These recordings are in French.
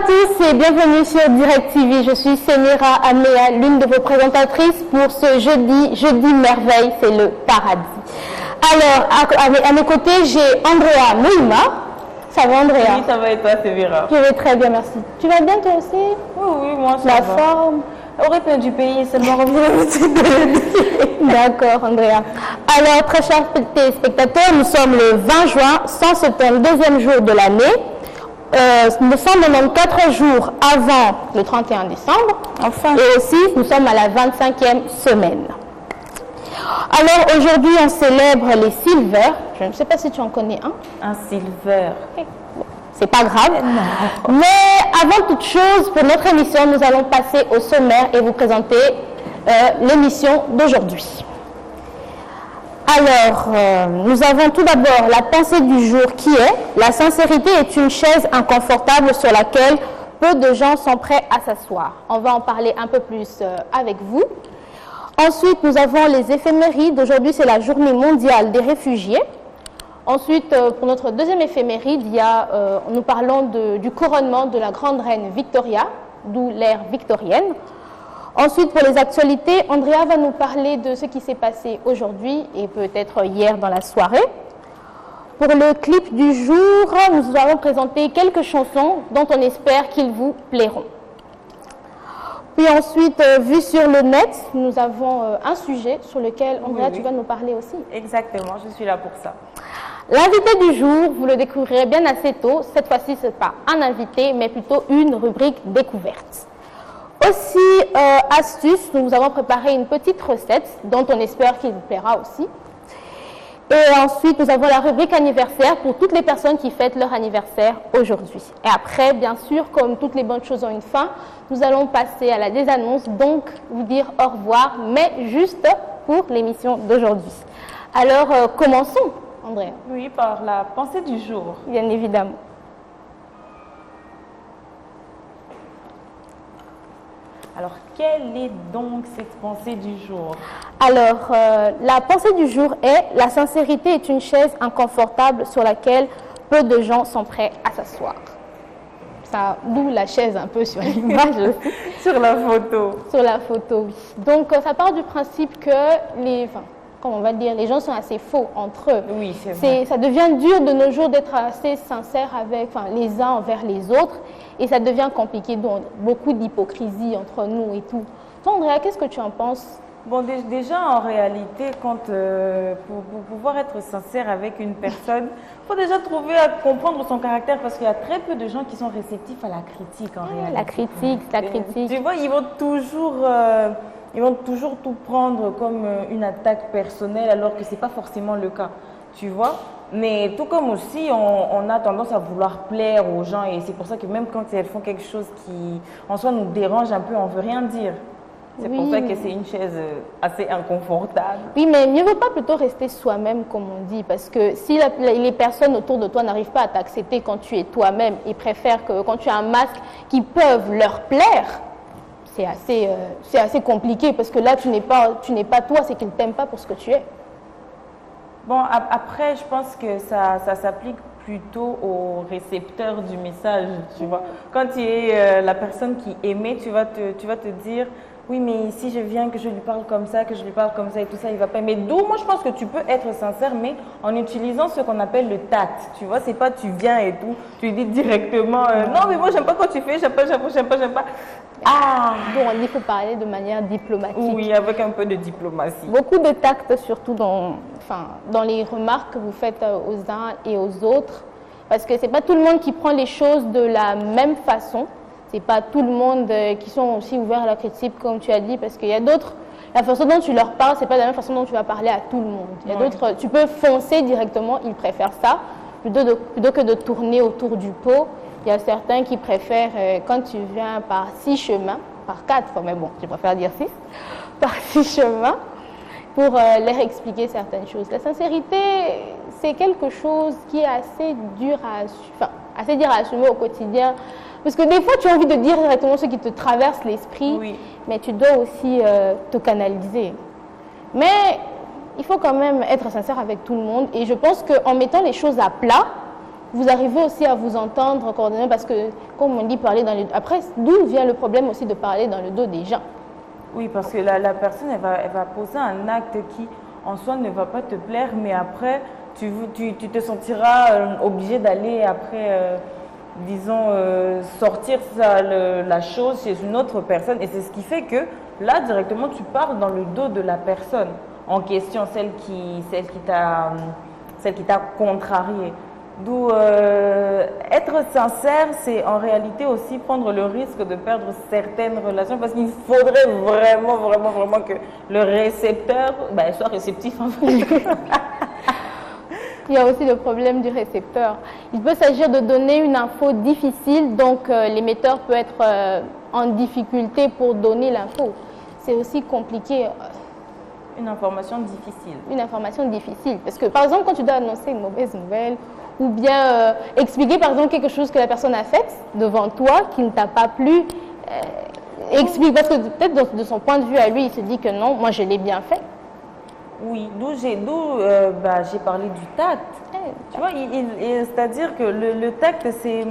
tous et bienvenue sur Direct TV. Je suis Semira Améa, l'une de vos présentatrices pour ce jeudi merveille, c'est le paradis. Alors, à mes côtés, j'ai Andrea Moïma. Ça va, Andrea? Oui, ça va et toi, Semira? Je vais très bien, merci. Tu vas bien toi aussi? Oui, moi ça va. La forme? Au rythme du pays, seulement revenir. D'accord, Andrea. Alors, très chers téléspectateurs, nous sommes le 20 juin, 172e jour de l'année. Nous sommes 94 jours avant le 31 décembre. Enfin. Et aussi, nous sommes à la 25e semaine. Alors, aujourd'hui, on célèbre les Silver. Je ne sais pas si tu en connais un. Un Silver. C'est pas grave. Non. Mais avant toute chose, pour notre émission, nous allons passer au sommaire et vous présenter l'émission d'aujourd'hui. Alors, nous avons tout d'abord la pensée du jour qui est « La sincérité est une chaise inconfortable sur laquelle peu de gens sont prêts à s'asseoir ». On va en parler un peu plus avec vous. Ensuite, nous avons les éphémérides. D'aujourd'hui, c'est la journée mondiale des réfugiés. Ensuite, pour notre deuxième éphéméride, nous parlons du couronnement de la grande reine Victoria, d'où l'ère victorienne. Ensuite, pour les actualités, Andrea va nous parler de ce qui s'est passé aujourd'hui et peut-être hier dans la soirée. Pour le clip du jour, nous allons présenter quelques chansons dont on espère qu'ils vous plairont. Puis ensuite, vu sur le net, nous avons un sujet sur lequel, Andrea, tu vas nous parler aussi. Exactement, je suis là pour ça. L'invité du jour, vous le découvrirez bien assez tôt. Cette fois-ci, ce n'est pas un invité, mais plutôt une rubrique découverte. Aussi, astuce, nous vous avons préparé une petite recette dont on espère qu'il vous plaira aussi. Et ensuite, nous avons la rubrique anniversaire pour toutes les personnes qui fêtent leur anniversaire aujourd'hui. Et après, bien sûr, comme toutes les bonnes choses ont une fin, nous allons passer à la désannonce, donc vous dire au revoir, mais juste pour l'émission d'aujourd'hui. Alors, commençons, Andrea. Oui, par la pensée du jour. Bien évidemment. Alors, quelle est donc cette pensée du jour? Alors, la pensée du jour est « La sincérité est une chaise inconfortable sur laquelle peu de gens sont prêts à s'asseoir ». Ça, d'où la chaise un peu sur l'image. Sur la photo. Sur la photo, oui. Donc, ça part du principe que les gens sont assez faux entre eux. Oui, c'est vrai. Ça devient dur de nos jours d'être assez sincère les uns envers les autres. Et ça devient compliqué, donc beaucoup d'hypocrisie entre nous et tout. Toi, Andrea, qu'est-ce que tu en penses? Bon, déjà, en réalité, pour pouvoir être sincère avec une personne, il faut déjà trouver à comprendre son caractère parce qu'il y a très peu de gens qui sont réceptifs à la critique en réalité. La critique. Tu vois, ils vont toujours tout prendre comme une attaque personnelle alors que ce n'est pas forcément le cas, tu vois. Mais tout comme aussi, on a tendance à vouloir plaire aux gens et c'est pour ça que même quand elles font quelque chose qui, en soi, nous dérange un peu, on ne veut rien dire. C'est pour ça que c'est une chaise assez inconfortable. Oui, mais mieux vaut pas plutôt rester soi-même, comme on dit, parce que si les personnes autour de toi n'arrivent pas à t'accepter quand tu es toi-même et préfèrent que quand tu as un masque qui peuvent leur plaire, c'est assez compliqué parce que là, tu n'es pas toi, c'est qu'ils ne t'aiment pas pour ce que tu es. Bon, après, je pense que ça s'applique plutôt au récepteur du message, tu vois. Quand tu es la personne qui émet, tu vas te dire, oui, mais si je viens, que je lui parle comme ça, et tout ça, il va pas aimer. D'où, moi, je pense que tu peux être sincère, mais en utilisant ce qu'on appelle le tact, tu vois. C'est pas tu viens et tout, tu dis directement, non, mais moi, j'aime pas quand tu fais, j'aime pas. Donc, il faut parler de manière diplomatique. Oui, avec un peu de diplomatie. Beaucoup de tact, surtout dans les remarques que vous faites aux uns et aux autres. Parce que ce n'est pas tout le monde qui prend les choses de la même façon. Ce n'est pas tout le monde qui sont aussi ouverts à la critique, comme tu as dit. Parce qu'il y a d'autres, la façon dont tu leur parles, ce n'est pas la même façon dont tu vas parler à tout le monde. Il y a d'autres, tu peux foncer directement, ils préfèrent ça, plutôt que de tourner autour du pot. Il y a certains qui préfèrent, quand tu viens par 6 chemins, par 4, mais bon, je préfère dire 6, par 6 chemins, pour leur expliquer certaines choses. La sincérité, c'est quelque chose qui est assez dur à assumer au quotidien. Parce que des fois, tu as envie de dire directement ce qui te traverse l'esprit, oui, mais tu dois aussi te canaliser. Mais il faut quand même être sincère avec tout le monde. Et je pense qu'en mettant les choses à plat, vous arrivez aussi à vous entendre coordonner parce que, comme on dit, parler dans le... Après, d'où vient le problème aussi de parler dans le dos des gens? Oui, parce que la personne, elle va poser un acte qui, en soi, ne va pas te plaire, mais après, tu te sentiras obligé d'aller après, disons, sortir la chose chez une autre personne. Et c'est ce qui fait que, là, directement, tu parles dans le dos de la personne en question, celle qui t'a contrarié. D'où être sincère, c'est en réalité aussi prendre le risque de perdre certaines relations parce qu'il faudrait vraiment, vraiment, vraiment que le récepteur soit réceptif en fait. Il y a aussi le problème du récepteur. Il peut s'agir de donner une info difficile, donc l'émetteur peut être en difficulté pour donner l'info. C'est aussi compliqué. Une information difficile. Une information difficile. Parce que, par exemple, quand tu dois annoncer une mauvaise nouvelle ou bien expliquer, par exemple, quelque chose que la personne a fait devant toi qui ne t'a pas plu, explique. Parce que peut-être de son point de vue à lui, il se dit que non, moi, je l'ai bien fait. Oui, d'où j'ai parlé du tact. Tu vois, c'est-à-dire que le tact, c'est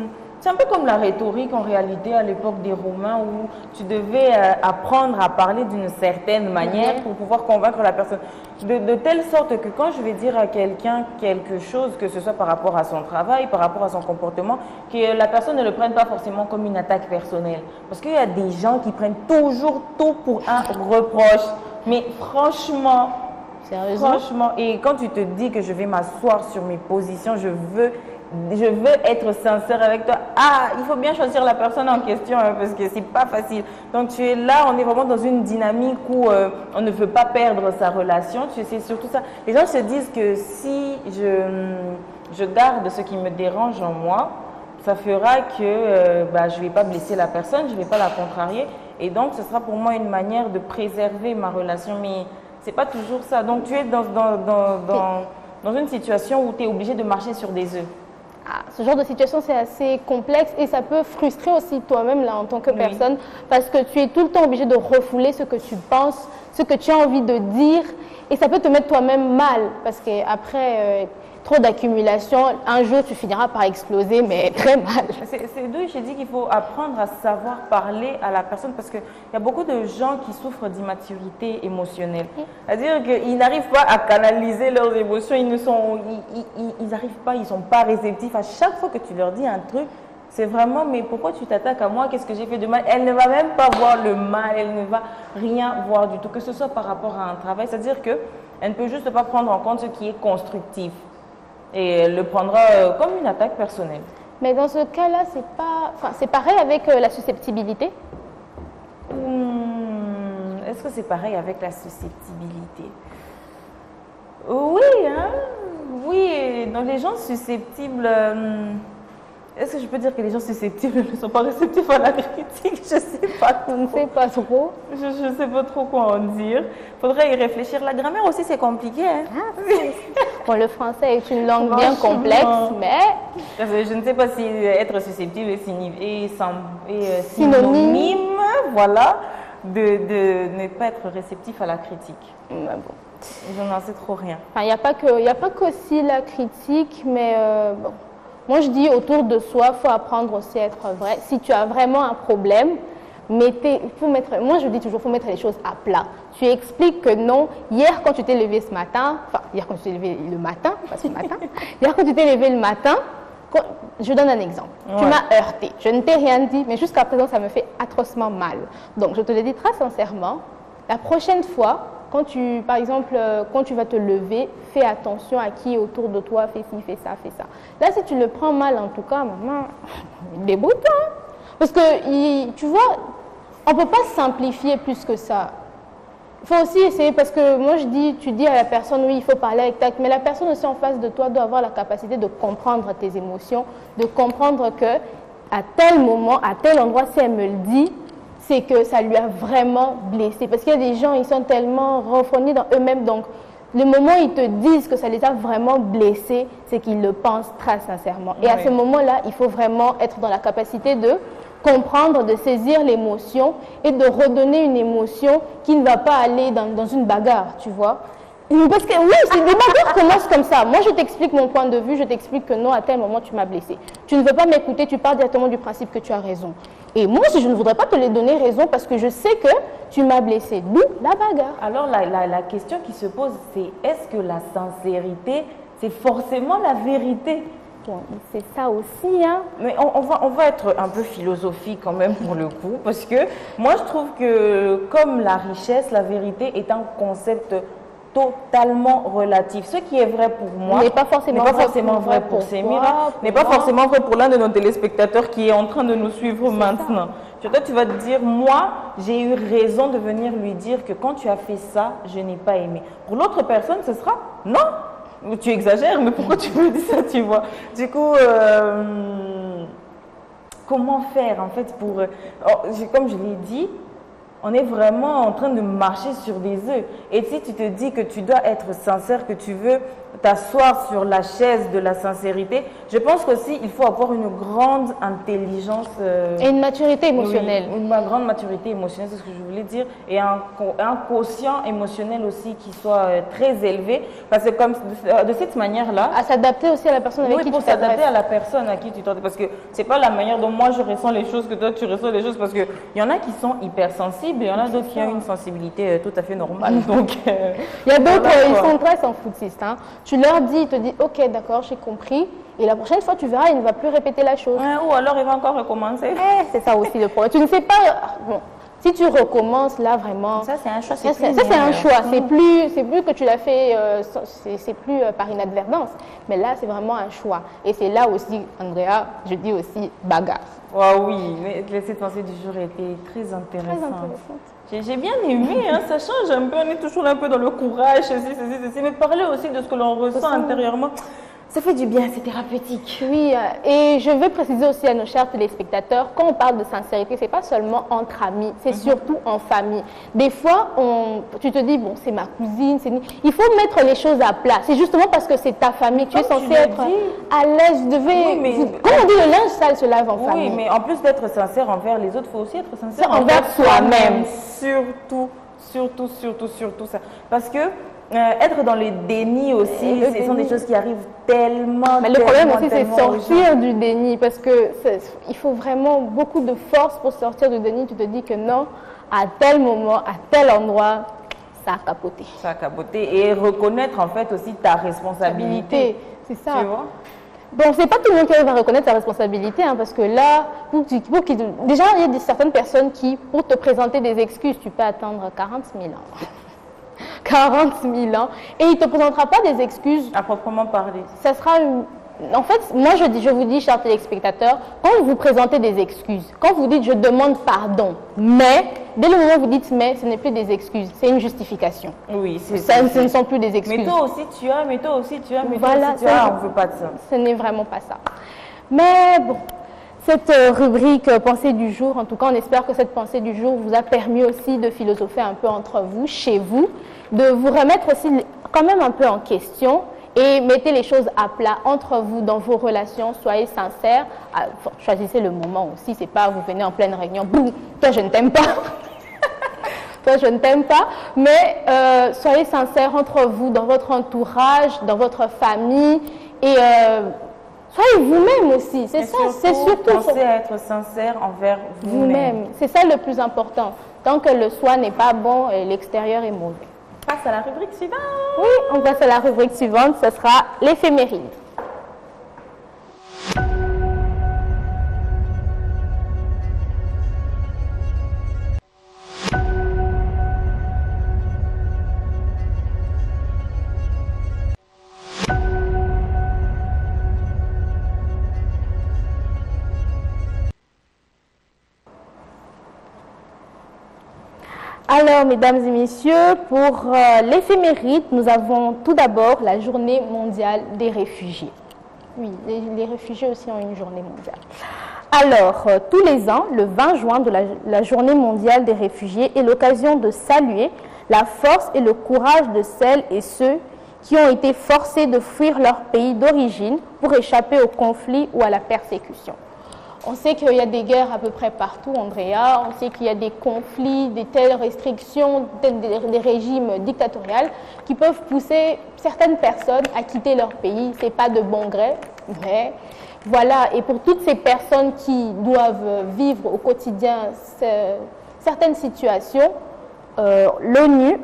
un peu comme la rhétorique en réalité à l'époque des Romains où tu devais apprendre à parler d'une certaine manière pour pouvoir convaincre la personne. De telle sorte que quand je vais dire à quelqu'un quelque chose, que ce soit par rapport à son travail, par rapport à son comportement, que la personne ne le prenne pas forcément comme une attaque personnelle. Parce qu'il y a des gens qui prennent toujours tout pour un reproche. Mais franchement, sérieusement, et quand tu te dis que je vais m'asseoir sur mes positions, je veux être sincère avec toi. Ah, il faut bien choisir la personne en question hein, parce que c'est pas facile. Donc tu es là, on est vraiment dans une dynamique où on ne veut pas perdre sa relation. C'est surtout ça. Les gens se disent que si je garde ce qui me dérange en moi, ça fera que je ne vais pas blesser la personne, je ne vais pas la contrarier. Et donc ce sera pour moi une manière de préserver ma relation. Mais c'est pas toujours ça. Donc tu es dans une situation où tu es obligé de marcher sur des œufs. Ce genre de situation, c'est assez complexe et ça peut frustrer aussi toi-même là en tant que personne parce que tu es tout le temps obligé de refouler ce que tu penses, ce que tu as envie de dire et ça peut te mettre toi-même mal parce qu'après trop d'accumulation, un jour tu finiras par exploser mais très mal. C'est d'où j'ai dit qu'il faut apprendre à savoir parler à la personne parce qu'il y a beaucoup de gens qui souffrent d'immaturité émotionnelle. C'est-à-dire qu'ils n'arrivent pas à canaliser leurs émotions, ils n'arrivent pas, ils ne sont pas réceptifs. À chaque fois que tu leur dis un truc, c'est vraiment, mais pourquoi tu t'attaques à moi? Qu'est-ce que j'ai fait de mal? Elle ne va même pas voir le mal, elle ne va rien voir du tout, que ce soit par rapport à un travail. C'est-à-dire qu'elle ne peut juste pas prendre en compte ce qui est constructif. Et elle le prendra comme une attaque personnelle. Mais dans ce cas-là, c'est pareil avec la susceptibilité? Est-ce que c'est pareil avec la susceptibilité? Oui, hein? Oui, donc les gens susceptibles... Est-ce que je peux dire que les gens susceptibles ne sont pas réceptifs à la critique? Je ne sais pas trop. Je ne sais pas trop. Je ne sais pas trop quoi en dire. Il faudrait y réfléchir. La grammaire aussi, c'est compliqué. Hein? Bon, le français est une langue bien complexe, mais... Je ne sais pas si être susceptible est synonyme, voilà, de ne pas être réceptif à la critique. Bon. Je n'en sais trop rien. Il n'y a pas qu'aussi la critique, mais bon. Moi, je dis autour de soi, il faut apprendre aussi à être vrai. Si tu as vraiment un problème, moi, je dis toujours, il faut mettre les choses à plat. Tu expliques que non, hier, quand tu t'es levé ce matin, hier, quand tu t'es levé le matin, pas ce matin, hier, quand tu t'es levé le matin, je donne un exemple. Ouais. Tu m'as heurté. Je ne t'ai rien dit, mais jusqu'à présent, ça me fait atrocement mal. Donc, je te le dis très sincèrement, la prochaine fois, par exemple, quand tu vas te lever, fais attention à qui est autour de toi, fais ci, fais ça, fais ça. Là, si tu le prends mal, en tout cas, maman, débrouille-toi. Parce que, tu vois, on ne peut pas simplifier plus que ça. Il faut aussi essayer, parce que moi, tu dis à la personne, oui, il faut parler avec tact, mais la personne aussi en face de toi doit avoir la capacité de comprendre tes émotions, de comprendre que à tel moment, à tel endroit, si elle me le dit, c'est que ça lui a vraiment blessé. Parce qu'il y a des gens, ils sont tellement renfrognés dans eux-mêmes. Donc, le moment où ils te disent que ça les a vraiment blessés, c'est qu'ils le pensent très sincèrement. Et à ce moment-là, il faut vraiment être dans la capacité de comprendre, de saisir l'émotion et de redonner une émotion qui ne va pas aller dans une bagarre, tu vois. Parce que oui, les bagarres commencent comme ça. Moi, je t'explique mon point de vue, je t'explique que non, à tel moment, tu m'as blessé. Tu ne veux pas m'écouter, tu pars directement du principe que tu as raison. Et moi aussi, je ne voudrais pas te les donner raison parce que je sais que tu m'as blessé. D'où la bagarre. Alors, la question qui se pose, c'est est-ce que la sincérité, c'est forcément la vérité? Bon, c'est ça aussi, hein. Mais on va être un peu philosophique quand même pour le coup, parce que moi je trouve que comme la richesse, la vérité est un concept totalement relatif. Ce qui est vrai pour moi n'est pas forcément vrai pour Semira, n'est pas forcément vrai pour l'un de nos téléspectateurs qui est en train de nous suivre maintenant. Toi, tu vas te dire, moi, j'ai eu raison de venir lui dire que quand tu as fait ça, je n'ai pas aimé. Pour l'autre personne, ce sera non. Tu exagères, mais pourquoi tu me dis ça, tu vois? Du coup, comment faire en fait pour... comme je l'ai dit, on est vraiment en train de marcher sur des œufs. Et si tu te dis que tu dois être sincère, que tu veux t'asseoir sur la chaise de la sincérité, je pense qu'aussi il faut avoir une grande intelligence et une maturité émotionnelle. Oui, une grande maturité émotionnelle, c'est ce que je voulais dire, et un quotient émotionnel aussi qui soit très élevé, parce que comme de cette manière-là, à s'adapter aussi à la personne avec qui tu t'adresses. Pour s'adapter à la personne à qui tu t'adresses, parce que c'est pas la manière dont moi je ressens les choses que toi tu ressens les choses, parce que il y en a qui sont hypersensibles et il y en a d'autres qui ont une sensibilité tout à fait normale. Donc il y a d'autres, ils sont très sans foutistes, hein. Tu leur dis, ils te disent, ok, d'accord, j'ai compris. Et la prochaine fois, tu verras, il ne va plus répéter la chose. Ou alors, il va encore recommencer. C'est ça aussi le problème. Tu ne sais pas... Bon, si tu recommences, là, vraiment... Ça, c'est un choix. Ça, c'est un choix. C'est plus que tu l'as fait... c'est plus par inadvertance. Mais là, c'est vraiment un choix. Et c'est là aussi, Andrea, je dis aussi bagarre. Oui, mais cette pensée du jour était très intéressante. J'ai bien aimé, hein, ça change un peu, on est toujours un peu dans le courage, ceci, mais parler aussi de ce que l'on ressent intérieurement, ça fait du bien, c'est thérapeutique. Oui, et je veux préciser aussi à nos chers téléspectateurs, quand on parle de sincérité, c'est pas seulement entre amis, c'est surtout en famille. Des fois, tu te dis, bon, c'est ma cousine, il faut mettre les choses à plat. C'est justement parce que c'est ta famille, tu es censé être à l'aise. Quand on dit le linge sale se lave en famille. Oui, mais en plus d'être sincère envers les autres, il faut aussi être sincère envers soi-même. Surtout ça. Parce que être dans le déni aussi, ce sont des choses qui arrivent tellement. Mais le problème aussi, c'est sortir du déni, parce que il faut vraiment beaucoup de force pour sortir du déni. Tu te dis que non, à tel moment, à tel endroit, ça a capoté. Ça a capoté et reconnaître en fait aussi ta responsabilité. C'est ça. Tu vois? Bon, c'est pas tout le monde qui arrive à reconnaître sa responsabilité, hein, parce que là, déjà, il y a certaines personnes qui, pour te présenter des excuses, tu peux attendre 40 000 ans. 40 000 ans. Et il ne te présentera pas des excuses. À proprement parler. Ça sera En fait, moi, je vous dis, chers téléspectateurs, quand vous présentez des excuses, quand vous dites « je demande pardon », mais, dès le moment où vous dites « mais », ce n'est plus des excuses, c'est une justification. Oui, c'est ça. Ce ne sont plus des excuses. Mais toi aussi tu as, mais toi aussi tu as, mais voilà, toi aussi tu as, on ne veut pas de ça. Ce n'est vraiment pas ça. Mais bon, cette rubrique pensée du jour, en tout cas, on espère que cette pensée du jour vous a permis aussi de philosopher un peu entre vous, chez vous, de vous remettre aussi quand même un peu en question et mettez les choses à plat entre vous dans vos relations, soyez sincères, choisissez le moment aussi, c'est pas vous venez en pleine réunion, boum, toi je ne t'aime pas, toi je ne t'aime pas, mais soyez sincères entre vous, dans votre entourage, dans votre famille et soyez vous-même aussi, c'est ça, c'est surtout pensez à être sincère envers vous-même. C'est ça le plus important, tant que le soi n'est pas bon et l'extérieur est mauvais. On passe à la rubrique suivante. Oui, on passe à la rubrique suivante, ce sera l'éphéméride. Alors, mesdames et messieurs, pour l'éphéméride, nous avons tout d'abord la journée mondiale des réfugiés. Oui, les réfugiés aussi ont une journée mondiale. Alors, tous les ans, le 20 juin de la journée mondiale des réfugiés est l'occasion de saluer la force et le courage de celles et ceux qui ont été forcés de fuir leur pays d'origine pour échapper au conflit ou à la persécution. On sait qu'il y a des guerres à peu près partout, Andrea. On sait qu'il y a des conflits, des telles restrictions, des régimes dictatoriaux qui peuvent pousser certaines personnes à quitter leur pays. Ce n'est pas de bon gré, mais voilà. Et pour toutes ces personnes qui doivent vivre au quotidien certaines situations, l'ONU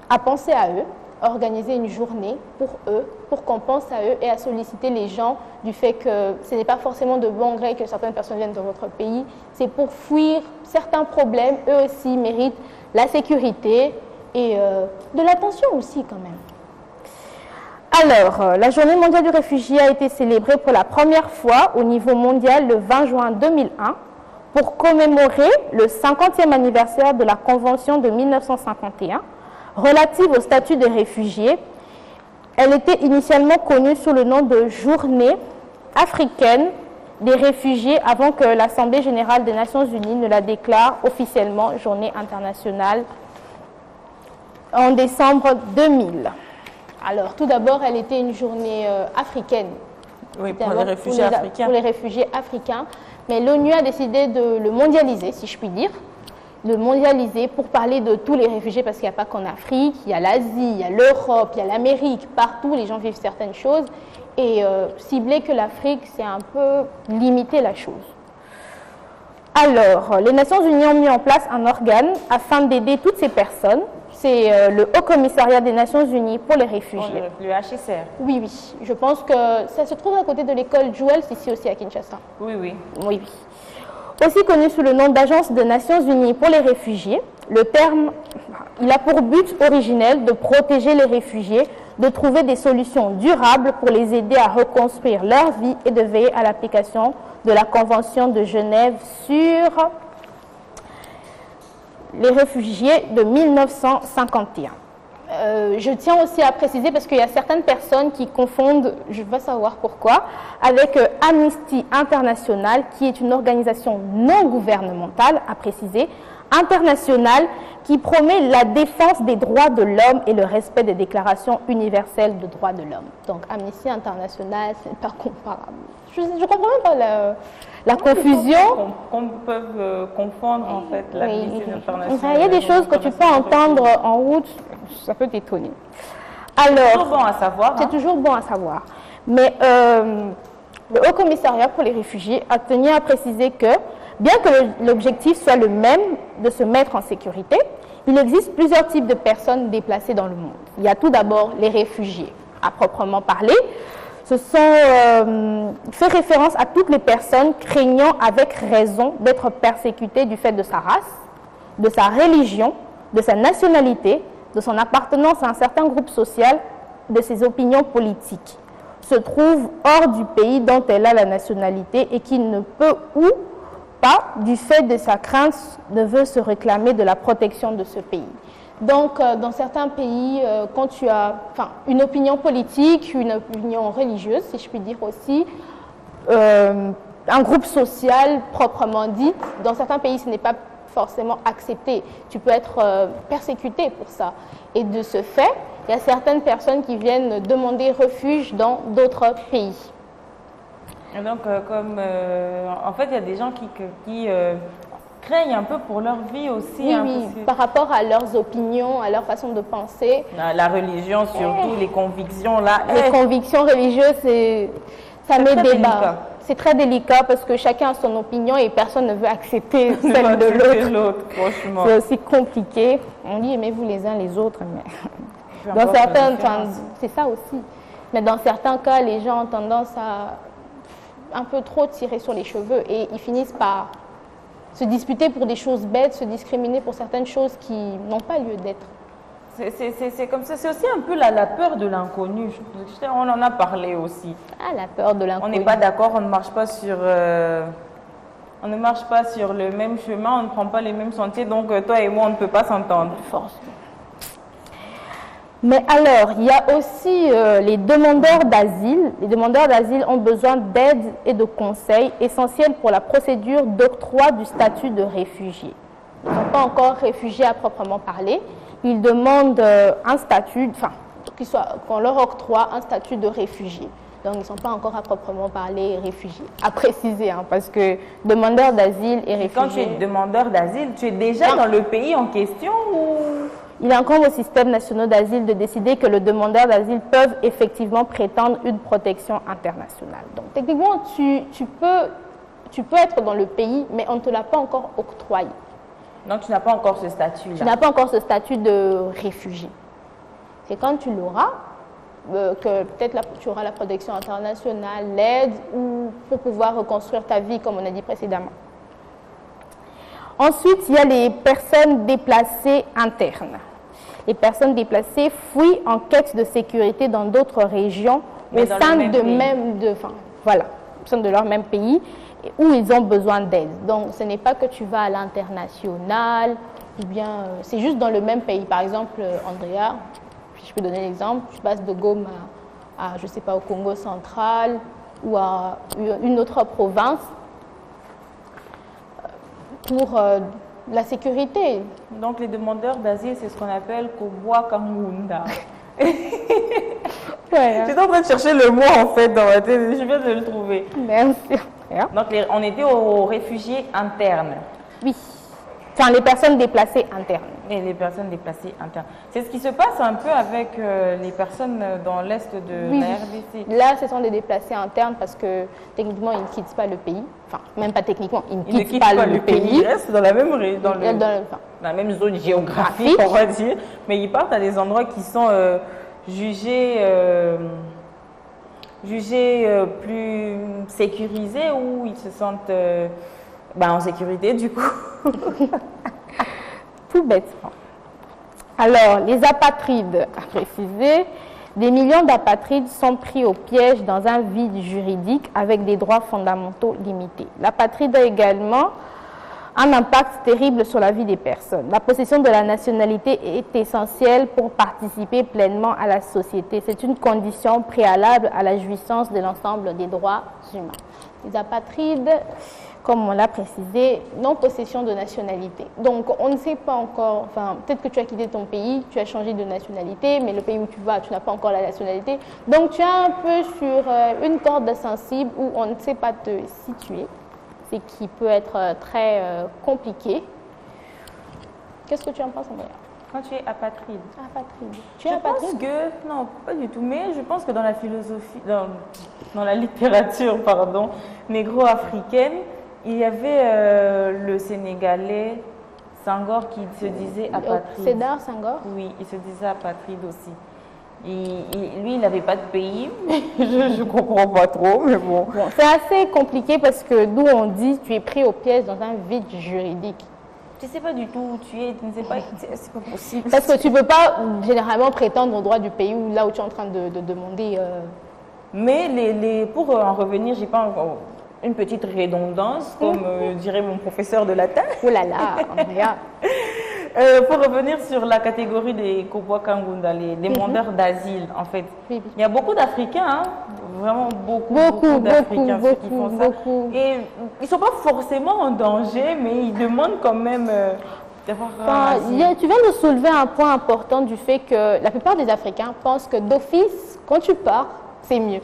a pensé à eux, a organisé une journée pour eux, pour qu'on pense à eux et à solliciter les gens du fait que ce n'est pas forcément de bon gré que certaines personnes viennent de votre pays, c'est pour fuir certains problèmes. Eux aussi méritent la sécurité et de l'attention aussi quand même. Alors, la Journée mondiale du réfugié a été célébrée pour la première fois au niveau mondial le 20 juin 2001 pour commémorer le 50e anniversaire de la Convention de 1951 relative au statut des réfugiés. Elle était initialement connue sous le nom de Journée africaine des réfugiés avant que l'Assemblée générale des Nations unies ne la déclare officiellement Journée internationale en décembre 2000. Alors, tout d'abord, elle était une journée africaine. Oui, pour les réfugiés africains. Pour les réfugiés africains. Mais l'ONU a décidé de le mondialiser, si je puis dire. De mondialiser pour parler de tous les réfugiés, parce qu'il n'y a pas qu'en Afrique, il y a l'Asie, il y a l'Europe, il y a l'Amérique, partout les gens vivent certaines choses. Et cibler que l'Afrique, c'est un peu limiter la chose. Alors, les Nations Unies ont mis en place un organe afin d'aider toutes ces personnes. C'est le Haut Commissariat des Nations Unies pour les réfugiés. Le HCR. Oui, oui. Je pense que ça se trouve à côté de l'école Jewel, ici aussi à Kinshasa. Oui, oui. Oui, oui. Aussi connu sous le nom d'Agence des Nations Unies pour les réfugiés, le terme, il a pour but originel de protéger les réfugiés, de trouver des solutions durables pour les aider à reconstruire leur vie et de veiller à l'application de la Convention de Genève sur les réfugiés de 1951. Je tiens aussi à préciser, parce qu'il y a certaines personnes qui confondent, je veux savoir pourquoi, avec Amnesty International, qui est une organisation non gouvernementale, à préciser, internationale, qui promet la défense des droits de l'homme et le respect des déclarations universelles de droits de l'homme. Donc Amnesty International, ce n'est pas comparable. Je ne comprends même pas la confusion. Qu'on peut confondre en fait l'Amnesty International. Il y a des choses que tu peux entendre en route, ça peut t'étonner. Alors, c'est toujours bon à savoir. C'est toujours bon à savoir. Mais le Haut Commissariat pour les réfugiés a tenu à préciser que, bien que l'objectif soit le même de se mettre en sécurité, il existe plusieurs types de personnes déplacées dans le monde. Il y a tout d'abord les réfugiés, à proprement parler. Ce sont fait référence à toutes les personnes craignant avec raison d'être persécutées du fait de sa race, de sa religion, de sa nationalité, de son appartenance à un certain groupe social, de ses opinions politiques, se trouve hors du pays dont elle a la nationalité et qui ne peut ou pas, du fait de sa crainte, ne veut se réclamer de la protection de ce pays. Donc, dans certains pays, quand tu as une opinion politique, une opinion religieuse, si je puis dire aussi, un groupe social proprement dit, dans certains pays, ce n'est pas forcément accepté. Tu peux être persécuté pour ça. Et de ce fait, il y a certaines personnes qui viennent demander refuge dans d'autres pays. Et donc, en fait, il y a des gens qui craignent un peu pour leur vie aussi. Oui, oui, par rapport à leurs opinions, à leur façon de penser. La religion, surtout, les convictions, là. Les convictions religieuses, ça met débat. C'est très délicat parce que chacun a son opinion et personne ne veut accepter celle de l'autre. C'est aussi compliqué. On dit aimez-vous les uns les autres, mais dans certains temps, c'est ça aussi. Mais dans certains cas, les gens ont tendance à un peu trop tirer sur les cheveux et ils finissent par se disputer pour des choses bêtes, se discriminer pour certaines choses qui n'ont pas lieu d'être. C'est comme ça, c'est aussi un peu la peur de l'inconnu. On en a parlé aussi. Ah, la peur de l'inconnu. On n'est pas d'accord, on ne marche pas sur le même chemin, on ne prend pas les mêmes sentiers, donc toi et moi, on ne peut pas s'entendre. Force. Mais alors, il y a aussi les demandeurs d'asile. Les demandeurs d'asile ont besoin d'aide et de conseils essentiels pour la procédure d'octroi du statut de réfugié. Ils ne sont pas encore réfugiés à proprement parler. Ils demandent un statut, qu'on leur octroie un statut de réfugié. Donc, ils ne sont pas encore à proprement parler réfugiés. À préciser, hein, parce que demandeur d'asile et réfugié... Quand tu es demandeur d'asile, tu es déjà dans le pays en question ou... Il incombe au système national d'asile de décider que le demandeur d'asile peut effectivement prétendre une protection internationale. Donc, techniquement, tu peux être dans le pays, mais on ne te l'a pas encore octroyé. Donc, tu n'as pas encore ce statut-là. Tu n'as pas encore ce statut de réfugié. C'est quand tu l'auras, que peut-être tu auras la protection internationale, l'aide, ou pour pouvoir reconstruire ta vie, comme on a dit précédemment. Ensuite, il y a les personnes déplacées internes. Les personnes déplacées fuient en quête de sécurité dans d'autres régions au sein de leur même pays où ils ont besoin d'aide. Donc, ce n'est pas que tu vas à l'international, ou bien c'est juste dans le même pays. Par exemple, Andrea, je peux donner l'exemple, tu passes de Goma à, je ne sais pas, au Congo central ou à une autre province pour la sécurité. Donc, les demandeurs d'asile, c'est ce qu'on appelle Kobwa Kangunda. Ouais, J'étais en train de chercher le mot en fait dans ma tête, je viens de le trouver. Merci. Donc, on était aux réfugiés internes. Oui. Enfin, les personnes déplacées internes. Et les personnes déplacées internes. C'est ce qui se passe un peu avec les personnes dans l'est de la RDC. Là, ce sont des déplacés internes parce que techniquement, ils ne quittent pas le pays. Enfin, même pas techniquement, ils ne quittent pas le pays. Ils restent dans la même, dans la même zone géographique, on va dire. Mais ils partent à des endroits qui sont jugés plus sécurisés, où ils se sentent en sécurité du coup. Tout bêtement. Alors, les apatrides, à préciser, des millions d'apatrides sont pris au piège dans un vide juridique avec des droits fondamentaux limités. L'apatride a également un impact terrible sur la vie des personnes. La possession de la nationalité est essentielle pour participer pleinement à la société. C'est une condition préalable à la jouissance de l'ensemble des droits humains. Les apatrides, comme on l'a précisé, non-possession de nationalité. Donc, on ne sait pas encore, enfin, peut-être que tu as quitté ton pays, tu as changé de nationalité, mais le pays où tu vas, tu n'as pas encore la nationalité. Donc, tu es un peu sur une corde sensible où on ne sait pas te situer, ce qui peut être très compliqué. Qu'est-ce que tu en penses, Andrea? Quand tu es apatride. Apatride. Tu es apatride? Je pense que, non, pas du tout, mais je pense que dans la philosophie, dans la littérature, pardon, négro-africaine, il y avait le Sénégalais Senghor qui se disait apatride. Sédar Senghor? Oui, il se disait apatride aussi. Lui, il n'avait pas de pays. Je ne comprends pas trop, mais bon. C'est assez compliqué parce que d'où on dit tu es pris au piège dans un vide juridique. Tu ne sais pas du tout où tu es, tu ne sais pas, c'est pas possible. Parce que tu ne peux pas généralement prétendre au droit du pays où, là où tu es en train de demander. Mais pour en revenir, j'ai pas encore une petite redondance, comme dirait mon professeur de latin. Oh là là, Andrea. Pour revenir sur la catégorie des Kobwa Kangunda, les demandeurs d'asile, en fait. Il y a beaucoup d'Africains, hein, vraiment beaucoup d'Africains qui font ça. Et ils ne sont pas forcément en danger, mais ils demandent quand même d'avoir un asile. Tu viens de soulever un point important du fait que la plupart des Africains pensent que d'office, quand tu pars, c'est mieux.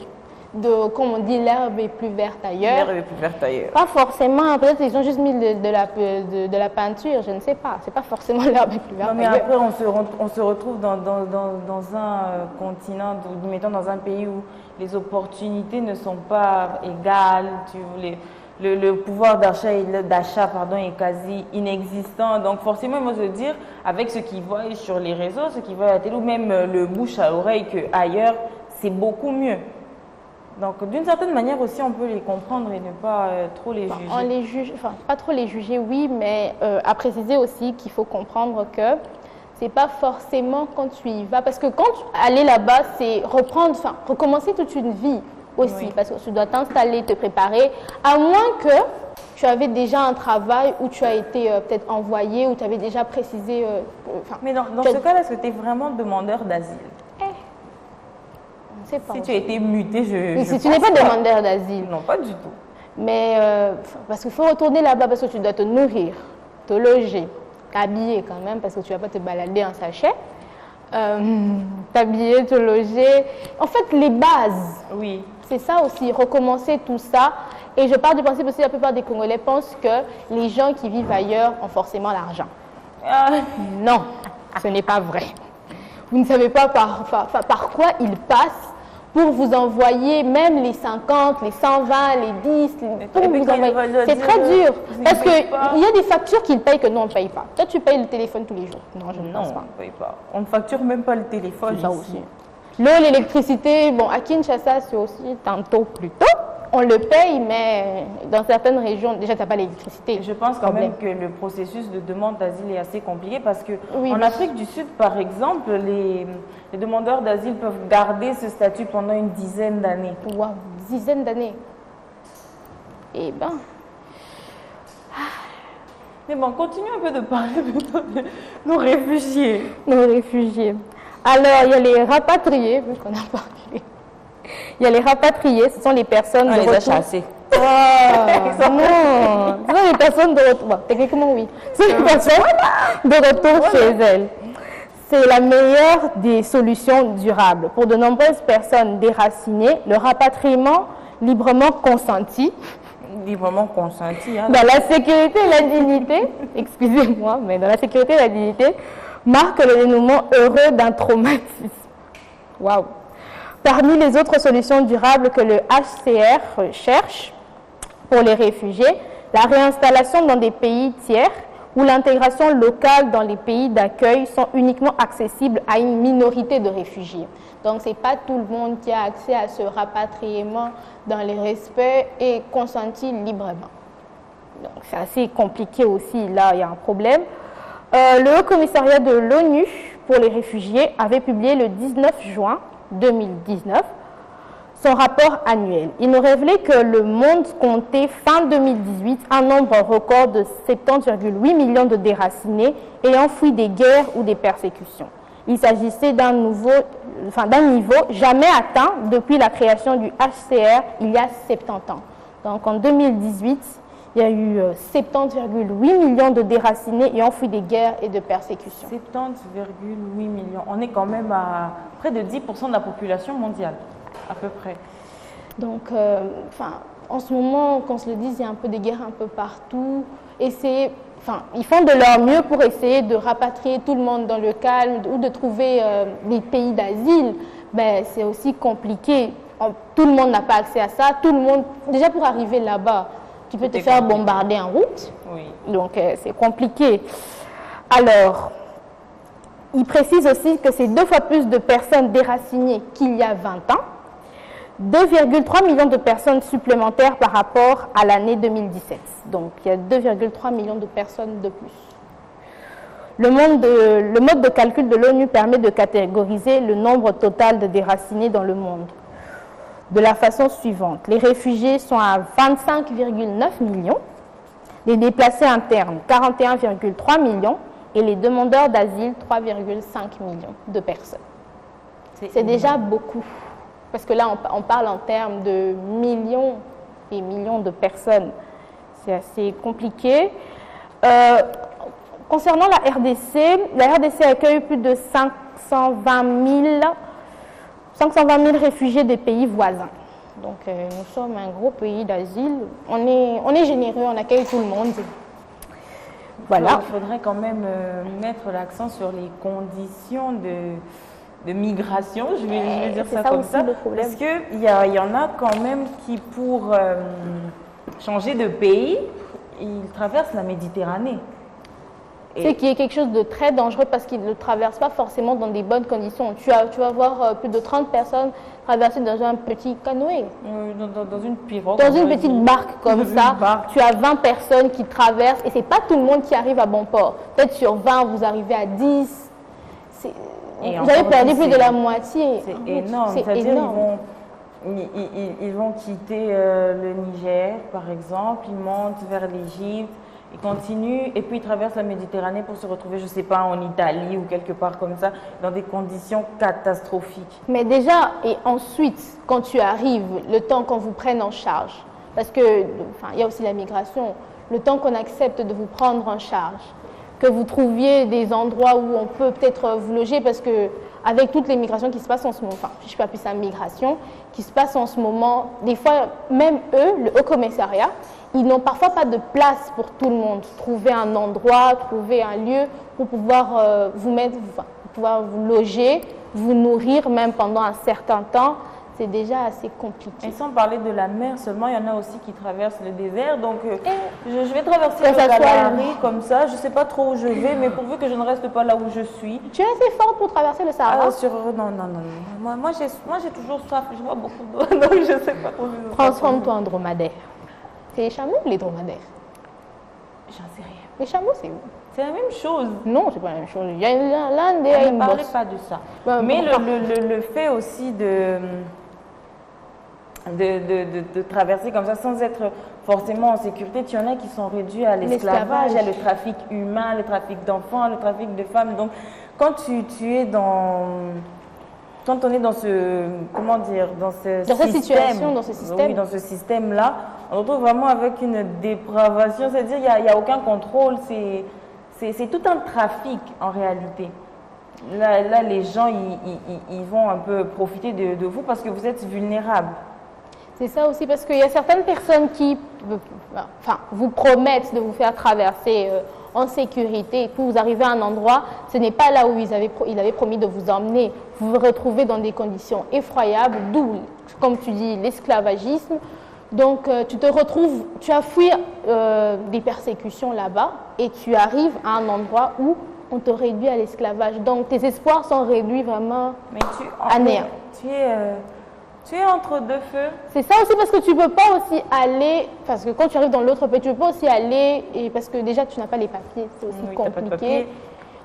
Comme on dit, l'herbe est plus verte ailleurs. L'herbe est plus verte ailleurs. Pas forcément, peut-être qu'ils ont juste mis de la peinture, je ne sais pas. C'est pas forcément l'herbe est plus verte ailleurs. Mais ailleurs. après, on se retrouve dans un continent, mettons dans un pays où les opportunités ne sont pas égales. Le pouvoir d'achat est quasi inexistant. Donc forcément, ils vont se dire, avec ce qu'ils voient sur les réseaux, ce qu'ils voient à la télé, ou même le bouche à oreille qu'ailleurs, c'est beaucoup mieux. Donc, d'une certaine manière aussi, on peut les comprendre et ne pas trop les juger. On les juge, enfin, pas trop les juger, oui, mais à préciser aussi qu'il faut comprendre que c'est pas forcément quand tu y vas, parce que quand aller là-bas, c'est recommencer toute une vie aussi, oui. Parce que tu dois t'installer, te préparer, à moins que tu avais déjà un travail où tu as été peut-être envoyé, où tu avais déjà précisé. Mais dans ce cas-là, est-ce que tu es vraiment demandeur d'asile? Si tu as été muté, si tu n'es pas demandeur d'asile. Non, pas du tout. Mais parce qu'il faut retourner là-bas parce que tu dois te nourrir, te loger, t'habiller quand même parce que tu ne vas pas te balader en sachet. T'habiller, te loger. En fait, les bases. Oui. C'est ça aussi, recommencer tout ça. Et je pars du principe aussi, la plupart des Congolais pensent que les gens qui vivent ailleurs ont forcément l'argent. Non, ce n'est pas vrai. Vous ne savez pas par quoi ils passent pour vous envoyer même les 50, les 120, les 10, pour vous envoyer. C'est très dur. Parce qu'il y a des factures qu'ils payent que nous, on ne paye pas. Toi, tu payes le téléphone tous les jours. Non, je ne pense pas. On ne paye pas. On ne facture même pas le téléphone. Ça aussi. L'eau, l'électricité, bon, à Kinshasa, c'est aussi tantôt plus tôt. On le paye, mais dans certaines régions, déjà, tu n'as pas l'électricité. Je pense quand même que le processus de demande d'asile est assez compliqué parce qu'en Afrique du Sud, par exemple, les demandeurs d'asile peuvent garder ce statut pendant une dizaine d'années. Wow, dizaine d'années. Eh bien... Mais bon, continuons un peu de parler de nos réfugiés. Nos réfugiés. Alors, il y a les rapatriés, vu qu'on a parlé. Il y a les rapatriés, ce sont les personnes de retour. Les a chassés. Oh, non, ce sont les personnes de retour. Bon, techniquement, oui. Ce sont les personnes de retour chez elles. C'est la meilleure des solutions durables. Pour de nombreuses personnes déracinées, le rapatriement librement consenti, hein, dans la sécurité et la dignité, excusez-moi, mais dans la sécurité et la dignité, marque le dénouement heureux d'un traumatisme. Waouh! Parmi les autres solutions durables que le HCR cherche pour les réfugiés, la réinstallation dans des pays tiers où l'intégration locale dans les pays d'accueil sont uniquement accessibles à une minorité de réfugiés. Donc, ce n'est pas tout le monde qui a accès à ce rapatriement dans les respects et consenti librement. Donc, c'est assez compliqué aussi. Là, il y a un problème. Le Haut Commissariat de l'ONU pour les réfugiés avait publié le 19 juin 2019 son rapport annuel. Il nous révélait que le monde comptait fin 2018 un nombre record de 70,8 millions de déracinés ayant fui des guerres ou des persécutions. Il s'agissait d'un niveau jamais atteint depuis la création du HCR il y a 70 ans. Donc en 2018, il y a eu 70,8 millions de déracinés ayant fui des guerres et de persécutions. 70,8 millions. On est quand même à près de 10% de la population mondiale, à peu près. Donc, en ce moment, qu'on se le dise, il y a un peu des guerres un peu partout. Et ils font de leur mieux pour essayer de rapatrier tout le monde dans le calme ou de trouver des pays d'asile. Mais c'est aussi compliqué. Tout le monde n'a pas accès à ça. Tout le monde, déjà pour arriver là-bas, tu peux te faire bombarder en route. Oui. Donc, c'est compliqué. Alors, il précise aussi que c'est 2 fois plus de personnes déracinées qu'il y a 20 ans. 2,3 millions de personnes supplémentaires par rapport à l'année 2017. Donc, il y a 2,3 millions de personnes de plus. Le mode de calcul de l'ONU permet de catégoriser le nombre total de déracinés dans le monde de la façon suivante. Les réfugiés sont à 25,9 millions, les déplacés internes 41,3 millions et les demandeurs d'asile 3,5 millions de personnes. C'est déjà beaucoup. Parce que là, on parle en termes de millions et millions de personnes. C'est assez compliqué. Concernant la RDC accueille plus de 520 000 réfugiés des pays voisins. Donc, nous sommes un gros pays d'asile. On est généreux, on accueille tout le monde. Voilà. Il faudrait quand même mettre l'accent sur les conditions de migration, je vais dire ça comme ça, parce qu'il y en a quand même qui, pour changer de pays, ils traversent la Méditerranée. C'est qui est quelque chose de très dangereux parce qu'ils ne traversent pas forcément dans des bonnes conditions. Tu vas voir plus de 30 personnes traverser dans un petit canoë. Dans une pirogue. Dans une petite barque comme ça. Tu as 20 personnes qui traversent et ce n'est pas tout le monde qui arrive à bon port. Peut-être sur 20, vous arrivez à 10. Vous avez perdu plus de la moitié. C'est énorme. C'est-à-dire ils vont quitter le Niger, par exemple, ils montent vers l'Égypte, ils continuent et puis ils traversent la Méditerranée pour se retrouver, je ne sais pas, en Italie ou quelque part comme ça, dans des conditions catastrophiques. Mais déjà, et ensuite, quand tu arrives, le temps qu'on vous prenne en charge, parce que, il y a aussi la migration, le temps qu'on accepte de vous prendre en charge, que vous trouviez des endroits où on peut peut-être vous loger, parce que avec toutes les migrations qui se passent en ce moment, enfin, je ne peux appeler ça migration, qui se passe en ce moment, des fois, même eux, le Haut Commissariat, ils n'ont parfois pas de place pour tout le monde. Trouver un endroit, trouver un lieu pour pouvoir vous mettre, enfin, pouvoir vous loger, vous nourrir même pendant un certain temps, c'est déjà assez compliqué. Et sans parler de la mer seulement, il y en a aussi qui traversent le désert. Donc, je vais traverser le ça Kalahari comme ça. Je ne sais pas trop où je vais, mais pourvu que je ne reste pas là où je suis. Tu es assez forte pour traverser le Sahara? Non. Moi j'ai toujours soif. Je bois beaucoup d'eau, donc je ne sais pas trop. Transforme-toi en dromadaire. C'est les chameaux ou les dromadaires? J'en sais rien. Les chameaux, c'est où? C'est la même chose. Non, c'est pas la même chose. Il y a l'un des... On ne parlait pas de ça. Mais le fait aussi de traverser comme ça sans être forcément en sécurité, il y en a qui sont réduits à l'esclavage, à le trafic humain, le trafic d'enfants, le trafic de femmes. Donc, quand quand on est dans ce, comment dire, dans ce système-là, on se retrouve vraiment avec une dépravation, c'est-à-dire il n'y a aucun contrôle, c'est tout un trafic en réalité. Là, les gens, ils vont un peu profiter de vous parce que vous êtes vulnérables. C'est ça aussi, parce qu'il y a certaines personnes qui vous promettent de vous faire traverser en sécurité, et puis vous arrivez à un endroit, ce n'est pas là où il avait promis de vous emmener. Vous vous retrouvez dans des conditions effroyables, d'où, comme tu dis, l'esclavagisme. Donc tu as fui des persécutions là-bas et tu arrives à un endroit où on te réduit à l'esclavage. Donc tes espoirs sont réduits vraiment à néant. Tu es entre deux feux. C'est ça aussi, parce que tu ne peux pas aussi aller, parce que quand tu arrives dans l'autre pays, tu ne peux pas aussi aller, et parce que déjà tu n'as pas les papiers, c'est aussi compliqué.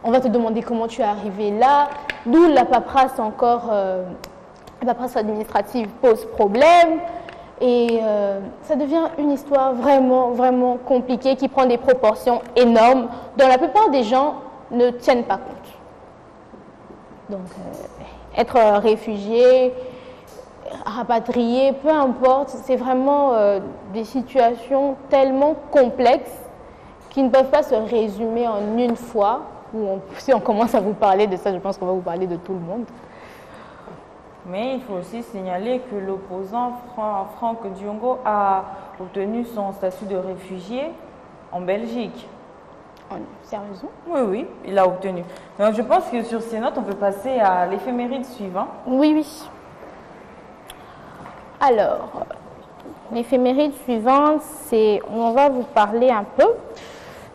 On va te demander comment tu es arrivé là, d'où la paperasse encore, la paperasse administrative pose problème, et ça devient une histoire vraiment, vraiment compliquée qui prend des proportions énormes, dont la plupart des gens ne tiennent pas compte. Donc, être réfugié, rapatrié, peu importe, c'est vraiment des situations tellement complexes qui ne peuvent pas se résumer en une fois. Si on commence à vous parler de ça, je pense qu'on va vous parler de tout le monde. Mais il faut aussi signaler que l'opposant Franck Diongo a obtenu son statut de réfugié en Belgique. Sérieusement? Oui, il l'a obtenu. Donc je pense que sur ces notes, on peut passer à l'éphéméride suivant. Oui. Alors, l'éphéméride suivante, on va vous parler un peu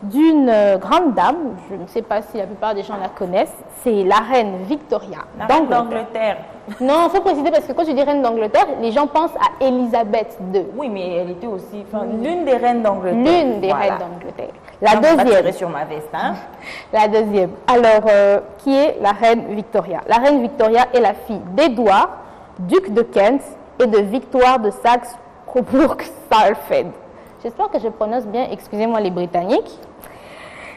d'une grande dame, je ne sais pas si la plupart des gens la connaissent, c'est la reine Victoria d'Angleterre. Non, il faut préciser, parce que quand je dis reine d'Angleterre, les gens pensent à Élisabeth II. Oui, mais elle était aussi l'une des reines d'Angleterre. L'une des reines d'Angleterre. La deuxième. Sur ma veste, hein. La deuxième. Alors, qui est la reine Victoria? La reine Victoria est la fille d'Édouard, duc de Kent, et de Victoire de Saxe-Cobourg-Saalfeld. J'espère que je prononce bien, excusez-moi les Britanniques.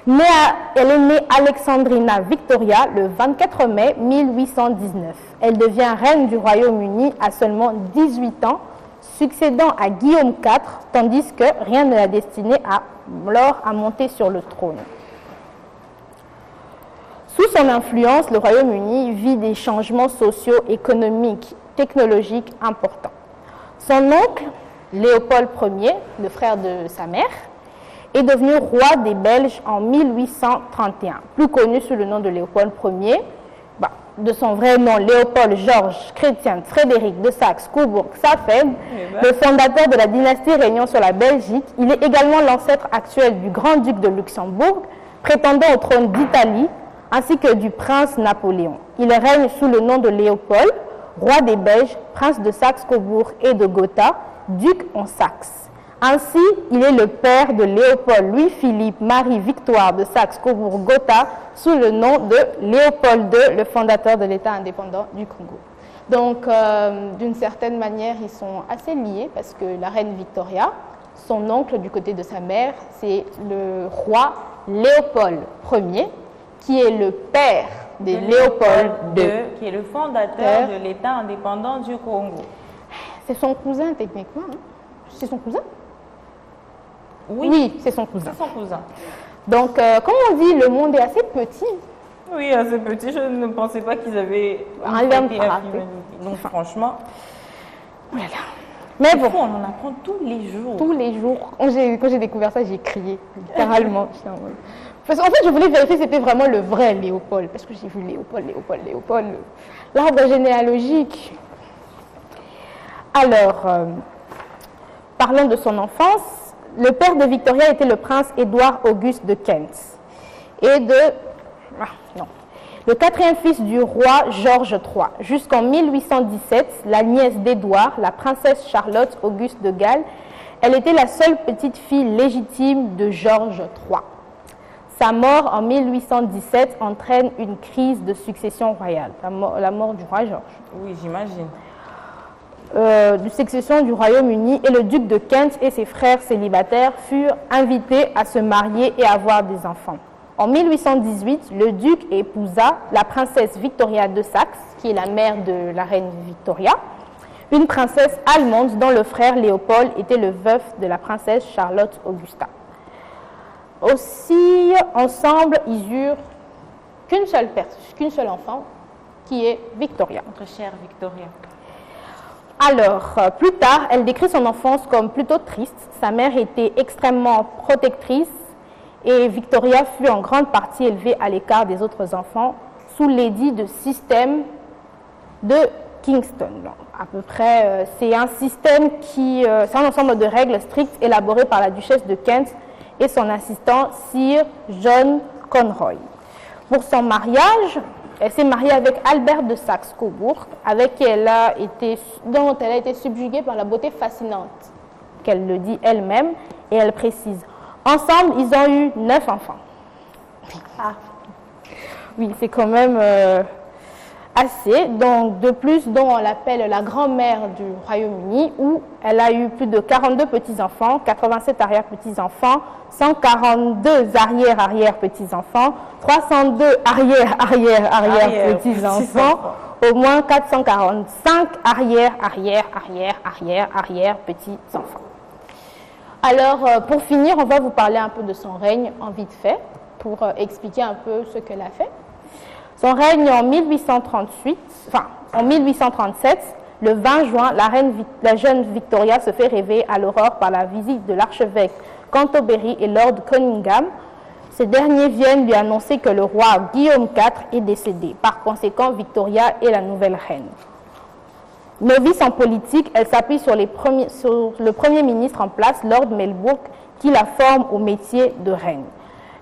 Elle est née Alexandrina Victoria le 24 mai 1819. Elle devient reine du Royaume-Uni à seulement 18 ans, succédant à Guillaume IV, tandis que rien ne la destinait alors à monter sur le trône. Sous son influence, le Royaume-Uni vit des changements socio-économiques, technologiques importants. Son oncle, Léopold Ier, le frère de sa mère, est devenu roi des Belges en 1831, plus connu sous le nom de Léopold Ier, de son vrai nom Léopold Georges Chrétien Frédéric de Saxe-Cobourg-Saalfeld, le fondateur de la dynastie régnant sur la Belgique. Il est également l'ancêtre actuel du grand-duc de Luxembourg, prétendant au trône d'Italie, ainsi que du prince Napoléon. Il règne sous le nom de Léopold, roi des Belges, prince de Saxe-Cobourg et de Gotha, duc en Saxe. Ainsi, il est le père de Léopold Louis-Philippe Marie-Victoire de Saxe-Cobourg-Gotha, sous le nom de Léopold II, le fondateur de l'État indépendant du Congo. Donc, d'une certaine manière, ils sont assez liés parce que la reine Victoria, son oncle du côté de sa mère, c'est le roi Léopold Ier, qui est le père de Léopold II, qui est le fondateur de l'État indépendant du Congo. C'est son cousin techniquement, hein? C'est son cousin? Oui, c'est son cousin. C'est son cousin. Donc, comme on dit, le monde est assez petit. Oui, assez petit. Je ne pensais pas qu'ils avaient Un lien de Donc, franchement, voilà. Mais bon, on en apprend tous les jours. tous les jours. Quand j'ai découvert ça, j'ai crié, littéralement. Parce qu'en fait, je voulais vérifier si c'était vraiment le vrai Léopold. Parce que j'ai vu Léopold, l'arbre généalogique. Alors, parlons de son enfance. Le père de Victoria était le prince Édouard Auguste de Kent. Et le quatrième fils du roi Georges III. Jusqu'en 1817, la nièce d'Édouard, la princesse Charlotte Auguste de Galles, elle était la seule petite fille légitime de Georges III. Sa mort en 1817 entraîne une crise de succession royale, la mort du roi Georges. Oui, j'imagine. De succession du Royaume-Uni, et le duc de Kent et ses frères célibataires furent invités à se marier et avoir des enfants. En 1818, le duc épousa la princesse Victoria de Saxe, qui est la mère de la reine Victoria, une princesse allemande dont le frère Léopold était le veuf de la princesse Charlotte Augusta. Aussi, ensemble, ils eurent qu'une seule enfant, qui est Victoria. Notre chère Victoria. Alors, plus tard, elle décrit son enfance comme plutôt triste. Sa mère était extrêmement protectrice et Victoria fut en grande partie élevée à l'écart des autres enfants sous l'édit de système de Kingston. À peu près, c'est un système c'est un ensemble de règles strictes élaborées par la duchesse de Kent et son assistant Sir John Conroy. Pour son mariage, elle s'est mariée avec Albert de Saxe-Cobourg, dont elle a été subjuguée par la beauté fascinante, qu'elle le dit elle-même, et elle précise. Ensemble, ils ont eu 9 enfants. Ah. Oui, c'est quand même assez. Donc, de plus, dont on l'appelle la grand-mère du Royaume-Uni, où elle a eu plus de 42 petits-enfants, 87 arrière-petits-enfants, 142 arrière-arrière-petits-enfants, 302 arrière-arrière-arrière-petits-enfants, au moins 445 arrière-arrière-arrière-arrière-arrière-petits-enfants. Alors, pour finir, on va vous parler un peu de son règne en vite fait, pour expliquer un peu ce qu'elle a fait. Son règne en 1837, le 20 juin, la jeune Victoria se fait réveiller à l'aurore par la visite de l'archevêque Canterbury et Lord Cunningham. Ces derniers viennent lui annoncer que le roi Guillaume IV est décédé. Par conséquent, Victoria est la nouvelle reine. Novice en politique, elle s'appuie sur le premier ministre en place, Lord Melbourne, qui la forme au métier de reine.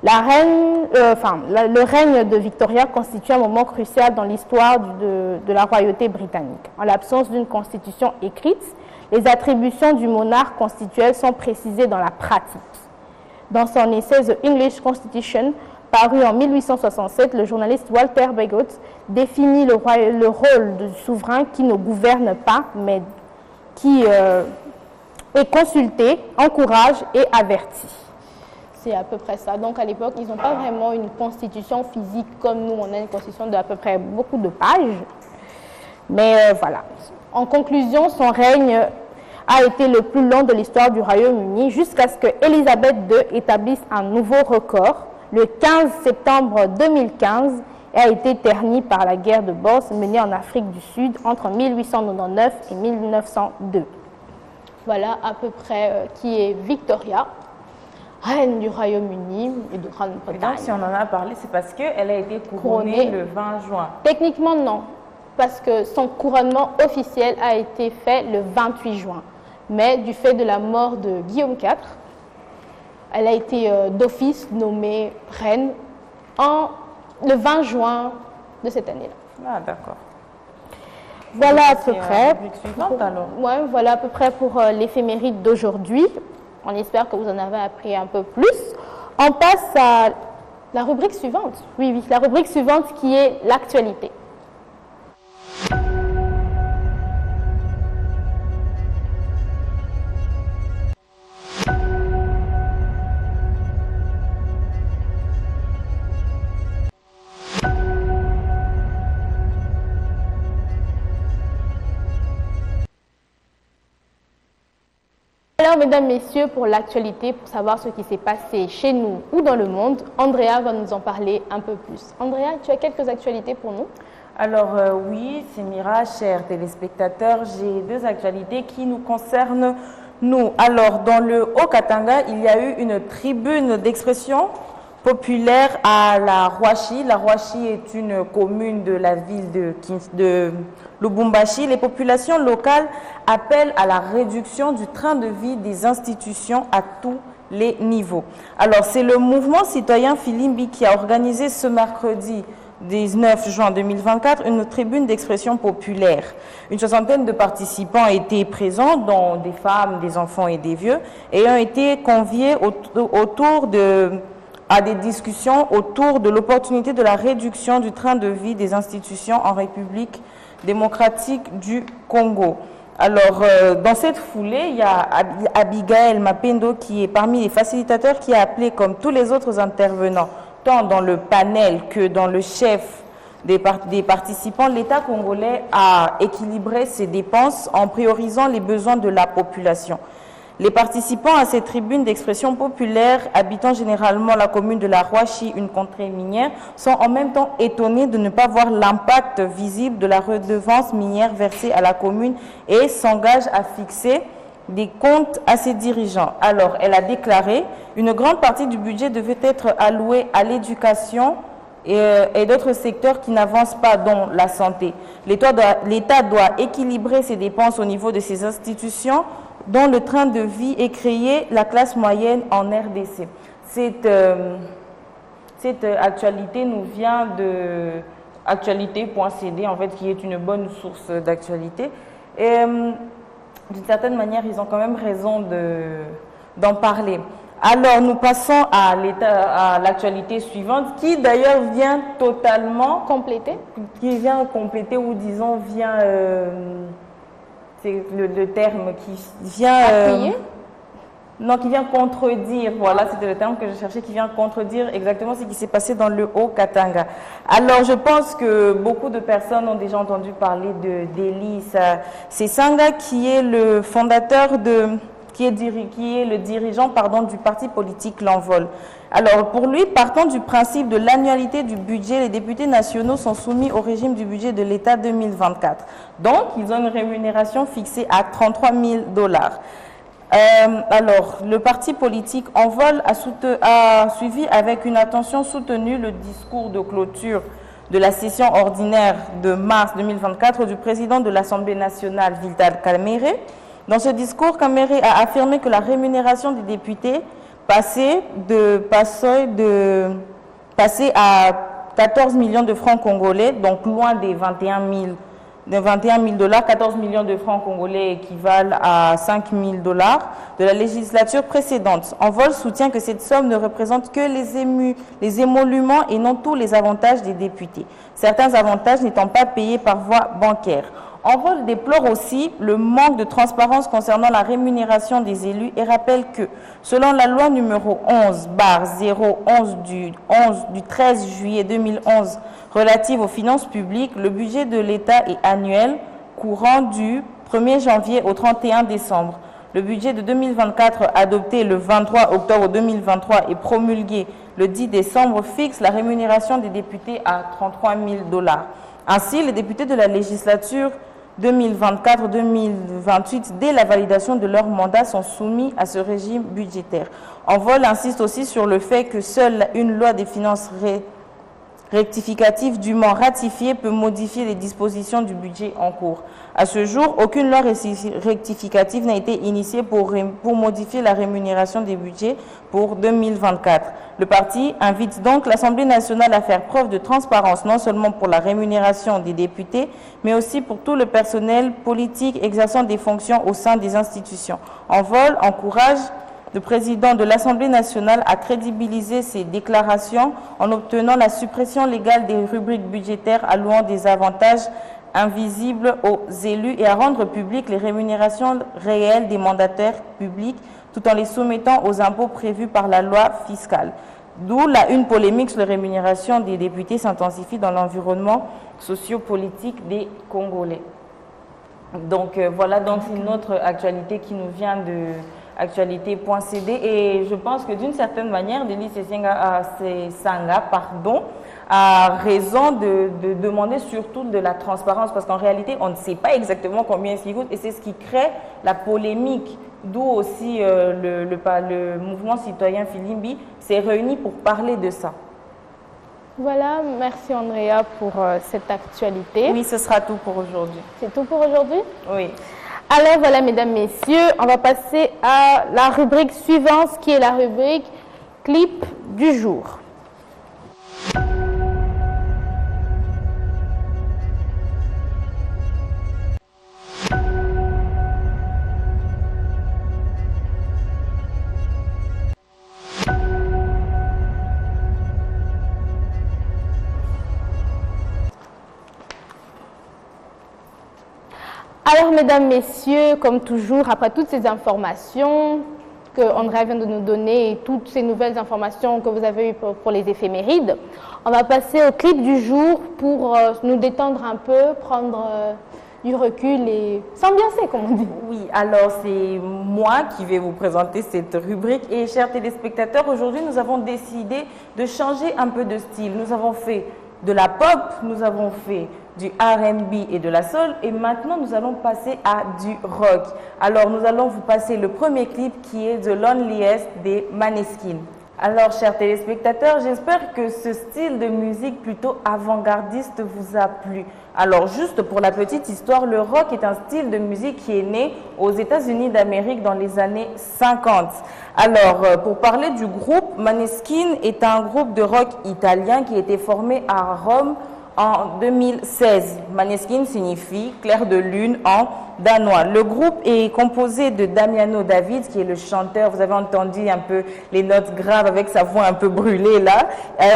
Le règne de Victoria constitue un moment crucial dans l'histoire de la royauté britannique. En l'absence d'une constitution écrite, les attributions du monarque constituel sont précisées dans la pratique. Dans son essai The English Constitution, paru en 1867, le journaliste Walter Bagehot définit le rôle du souverain qui ne gouverne pas, mais qui est consulté, encourage et averti. C'est à peu près ça. Donc à l'époque, ils n'ont pas vraiment une constitution physique comme nous, on a une constitution d'à peu près beaucoup de pages. Mais voilà. En conclusion, son règne a été le plus long de l'histoire du Royaume-Uni jusqu'à ce que Élisabeth II établisse un nouveau record le 15 septembre 2015 et a été terni par la guerre de Bosnie menée en Afrique du Sud entre 1899 et 1902. Voilà à peu près qui est Victoria, reine du Royaume-Uni et de Grande-Bretagne. Donc si on en a parlé, c'est parce qu'elle a été couronnée le 20 juin. Techniquement non, parce que son couronnement officiel a été fait le 28 juin. Mais du fait de la mort de Guillaume IV, elle a été d'office nommée reine le 20 juin de cette année-là. Ah, d'accord. Voilà à peu près. Ouais, voilà à peu près pour l'éphéméride d'aujourd'hui. On espère que vous en avez appris un peu plus. On passe à la rubrique suivante. Oui, la rubrique suivante qui est l'actualité. Alors mesdames, messieurs, pour l'actualité, pour savoir ce qui s'est passé chez nous ou dans le monde, Andrea va nous en parler un peu plus. Andrea, tu as quelques actualités pour nous? Alors oui, Semira, chers téléspectateurs, j'ai deux actualités qui nous concernent, nous. Alors, dans le Haut-Katanga, il y a eu une tribune d'expression populaire à la Rouachi. La Rouachi est une commune de la ville de Lubumbashi. Les populations locales appellent à la réduction du train de vie des institutions à tous les niveaux. Alors, c'est le mouvement citoyen Filimbi qui a organisé ce mercredi 19 juin 2024, une tribune d'expression populaire. Une soixantaine de participants étaient présents, dont des femmes, des enfants et des vieux, et ont été conviés à des discussions autour de l'opportunité de la réduction du train de vie des institutions en République démocratique du Congo. Alors, dans cette foulée, il y a Abigail Mapendo qui est parmi les facilitateurs qui a appelé, comme tous les autres intervenants, tant dans le panel que dans le chef des participants, l'État congolais a équilibré ses dépenses en priorisant les besoins de la population. Les participants à cette tribune d'expression populaire, habitant généralement la commune de la Rouachi, une contrée minière, sont en même temps étonnés de ne pas voir l'impact visible de la redevance minière versée à la commune et s'engagent à fixer des comptes à ses dirigeants. Alors, elle a déclaré une grande partie du budget devait être allouée à l'éducation et d'autres secteurs qui n'avancent pas, dont la santé. L'État doit équilibrer ses dépenses au niveau de ses institutions dont le train de vie est créé la classe moyenne en RDC. Cette actualité nous vient de actualité.cd, en fait, qui est une bonne source d'actualité. Et d'une certaine manière, ils ont quand même raison d'en parler. Alors, nous passons à l'actualité suivante, qui d'ailleurs vient totalement compléter, ou disons vient, c'est le terme qui vient appuyer. Non, qui vient contredire, voilà, c'était le terme que je cherchais, qui vient contredire exactement ce qui s'est passé dans le Haut-Katanga. Alors, je pense que beaucoup de personnes ont déjà entendu parler d'Eli Sesanga, qui est le fondateur qui est le dirigeant du parti politique L'Envol. Alors, pour lui, partant du principe de l'annualité du budget, les députés nationaux sont soumis au régime du budget de l'État 2024. Donc, ils ont une rémunération fixée à 33 000 $. Alors, le parti politique Envol a suivi avec une attention soutenue le discours de clôture de la session ordinaire de mars 2024 du président de l'Assemblée nationale, Vital Kamerhe. Dans ce discours, Kamerhe a affirmé que la rémunération des députés passait à 14 millions de francs congolais, donc loin des 21 000 $. 14 millions de francs congolais équivalent à 5 000 $ de la législature précédente. Envol soutient que cette somme ne représente que les émoluments et non tous les avantages des députés, certains avantages n'étant pas payés par voie bancaire. Envol déplore aussi le manque de transparence concernant la rémunération des élus et rappelle que, selon la loi numéro 11/011 du 13 juillet 2011 relative aux finances publiques, le budget de l'État est annuel, courant du 1er janvier au 31 décembre. Le budget de 2024, adopté le 23 octobre 2023 et promulgué le 10 décembre, fixe la rémunération des députés à 33 000 $. Ainsi, les députés de la législature 2024-2028, dès la validation de leur mandat, sont soumis à ce régime budgétaire. Envol insiste aussi sur le fait que seule une loi des finances rectificative dûment ratifiée peut modifier les dispositions du budget en cours. À ce jour, aucune loi rectificative n'a été initiée pour modifier la rémunération des budgets pour 2024. Le parti invite donc l'Assemblée nationale à faire preuve de transparence, non seulement pour la rémunération des députés, mais aussi pour tout le personnel politique exerçant des fonctions au sein des institutions. Envol encourage le président de l'Assemblée nationale a crédibilisé ses déclarations en obtenant la suppression légale des rubriques budgétaires allouant des avantages invisibles aux élus et à rendre publiques les rémunérations réelles des mandataires publics tout en les soumettant aux impôts prévus par la loi fiscale. D'où une polémique sur les rémunérations des députés s'intensifie dans l'environnement sociopolitique des Congolais. Donc voilà, donc c'est une autre actualité qui nous vient actualité.cd et je pense que d'une certaine manière, Deli Sanga a raison de demander surtout de la transparence parce qu'en réalité, on ne sait pas exactement combien il coûte et c'est ce qui crée la polémique. D'où aussi le mouvement citoyen Filimbi s'est réuni pour parler de ça. Voilà, merci Andrea pour cette actualité. Oui, ce sera tout pour aujourd'hui. C'est tout pour aujourd'hui? Oui. Alors voilà, mesdames, messieurs, on va passer à la rubrique suivante qui est la rubrique clip du jour. Alors, mesdames, messieurs, comme toujours, après toutes ces informations que Andrea vient de nous donner et toutes ces nouvelles informations que vous avez eues pour les éphémérides, on va passer au clip du jour pour nous détendre un peu, prendre du recul et s'ambiancer, comme on dit. Oui, alors c'est moi qui vais vous présenter cette rubrique et chers téléspectateurs, aujourd'hui nous avons décidé de changer un peu de style. Nous avons fait de la pop, nous avons fait du R&B et de la soul et maintenant nous allons passer à du rock. Alors nous allons vous passer le premier clip qui est The Loneliest des Maneskin. Alors chers téléspectateurs, j'espère que ce style de musique plutôt avant-gardiste vous a plu. Alors juste pour la petite histoire, le rock est un style de musique qui est né aux États-Unis d'Amérique dans les années 50. Alors pour parler du groupe, Maneskin est un groupe de rock italien qui a été formé à Rome en 2016. Maneskin signifie clair de lune en danois. Le groupe est composé de Damiano David, qui est le chanteur. Vous avez entendu un peu les notes graves avec sa voix un peu brûlée là.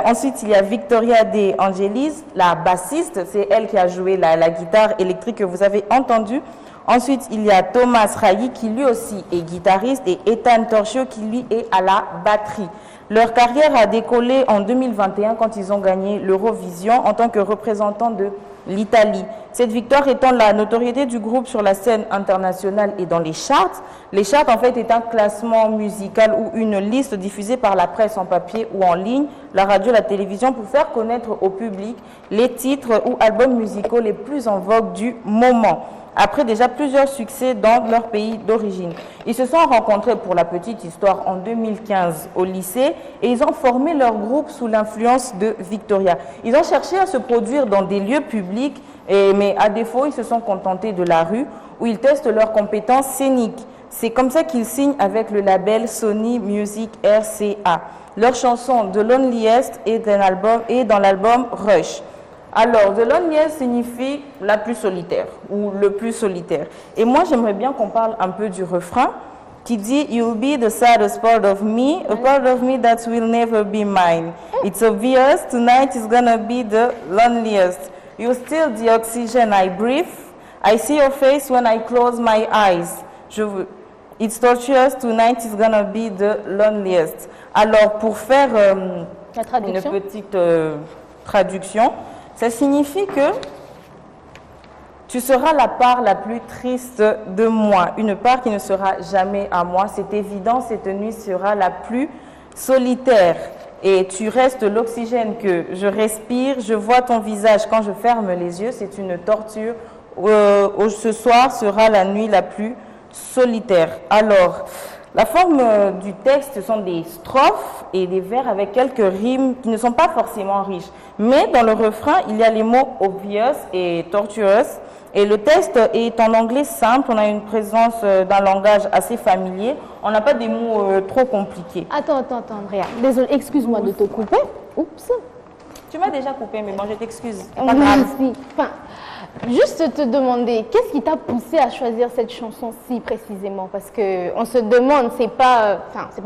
Ensuite, il y a Victoria De Angelis, la bassiste. C'est elle qui a joué la guitare électrique que vous avez entendue. Ensuite, il y a Thomas Rayi qui lui aussi est guitariste et Ethan Torchio qui lui est à la batterie. Leur carrière a décollé en 2021 quand ils ont gagné l'Eurovision en tant que représentants de l'Italie. Cette victoire étant la notoriété du groupe sur la scène internationale et dans les charts. Les charts en fait est un classement musical ou une liste diffusée par la presse en papier ou en ligne, la radio, la télévision pour faire connaître au public les titres ou albums musicaux les plus en vogue du moment. Après déjà plusieurs succès dans leur pays d'origine. Ils se sont rencontrés pour la petite histoire en 2015 au lycée et ils ont formé leur groupe sous l'influence de Victoria. Ils ont cherché à se produire dans des lieux publics, mais à défaut, ils se sont contentés de la rue où ils testent leurs compétences scéniques. C'est comme ça qu'ils signent avec le label Sony Music RCA. Leur chanson The Loneliest est dans l'album Rush. Alors, The Loneliest signifie la plus solitaire ou le plus solitaire. Et moi, j'aimerais bien qu'on parle un peu du refrain qui dit « You'll be the saddest part of me, a part of me that will never be mine. It's obvious, tonight is gonna be the loneliest. You're still the oxygen I breathe. I see your face when I close my eyes. It's torturous, tonight is gonna be the loneliest. » Alors, pour faire une petite traduction, ça signifie que tu seras la part la plus triste de moi, une part qui ne sera jamais à moi. C'est évident, cette nuit sera la plus solitaire. Et tu restes l'oxygène que je respire, je vois ton visage quand je ferme les yeux, c'est une torture. Ce soir sera la nuit la plus solitaire. Alors, la forme du texte, ce sont des strophes et des vers avec quelques rimes qui ne sont pas forcément riches. Mais dans le refrain, il y a les mots obvious et torturous. Et le texte est en anglais simple, on a une présence d'un langage assez familier. On n'a pas des mots trop compliqués. Attends, Andrea. Désolée, excuse-moi de te couper. Oups. Tu m'as déjà coupé, mais bon, je t'excuse. Merci. Enfin, juste te demander, qu'est-ce qui t'a poussé à choisir cette chanson-ci précisément? Parce qu'on se demande, c'est pas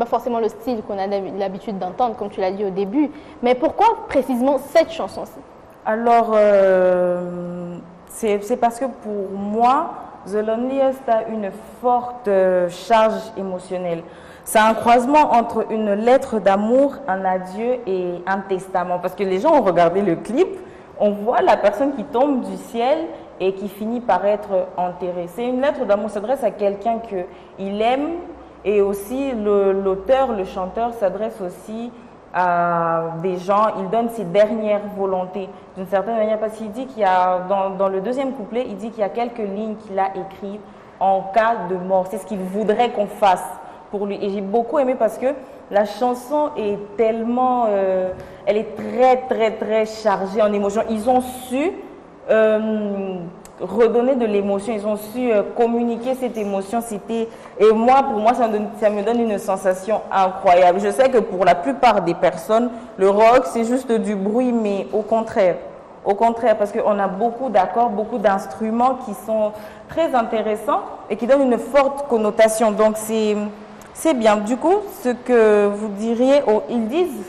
forcément le style qu'on a l'habitude d'entendre, comme tu l'as dit au début, mais pourquoi précisément cette chanson-ci? Alors, c'est parce que pour moi, The Loneliest a une forte charge émotionnelle. C'est un croisement entre une lettre d'amour, un adieu et un testament. Parce que les gens ont regardé le clip, on voit la personne qui tombe du ciel et qui finit par être enterrée. C'est une lettre d'amour, ça s'adresse à quelqu'un qu'il aime Et aussi, l'auteur, le chanteur s'adresse aussi à des gens, il donne ses dernières volontés d'une certaine manière, parce qu'il dit qu'il y a, dans le deuxième couplet, il dit qu'il y a quelques lignes qu'il a écrites en cas de mort. C'est ce qu'il voudrait qu'on fasse pour lui. Et j'ai beaucoup aimé parce que la chanson est tellement, elle est très chargée en émotions. Ils ont su redonner de l'émotion, ils ont su communiquer cette émotion. Et moi, pour moi, ça me donne une sensation incroyable. Je sais que pour la plupart des personnes, le rock, c'est juste du bruit, mais au contraire, parce qu'on a beaucoup d'accords, beaucoup d'instruments qui sont très intéressants et qui donnent une forte connotation. Donc, c'est bien. Du coup, ce que vous diriez, ils disent,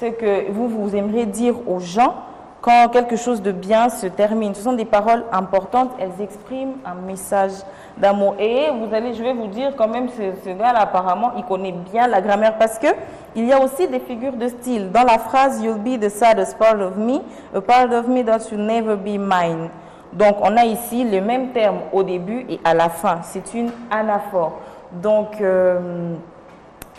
ce que vous aimeriez dire aux gens quand quelque chose de bien se termine. Ce sont des paroles importantes, elles expriment un message d'amour. Et je vais vous dire quand même, ce gars-là, apparemment, il connaît bien la grammaire parce que il y a aussi des figures de style. Dans la phrase « You'll be the saddest part of me, a part of me that will never be mine ». Donc, on a ici le même terme au début et à la fin. C'est une anaphore. Donc,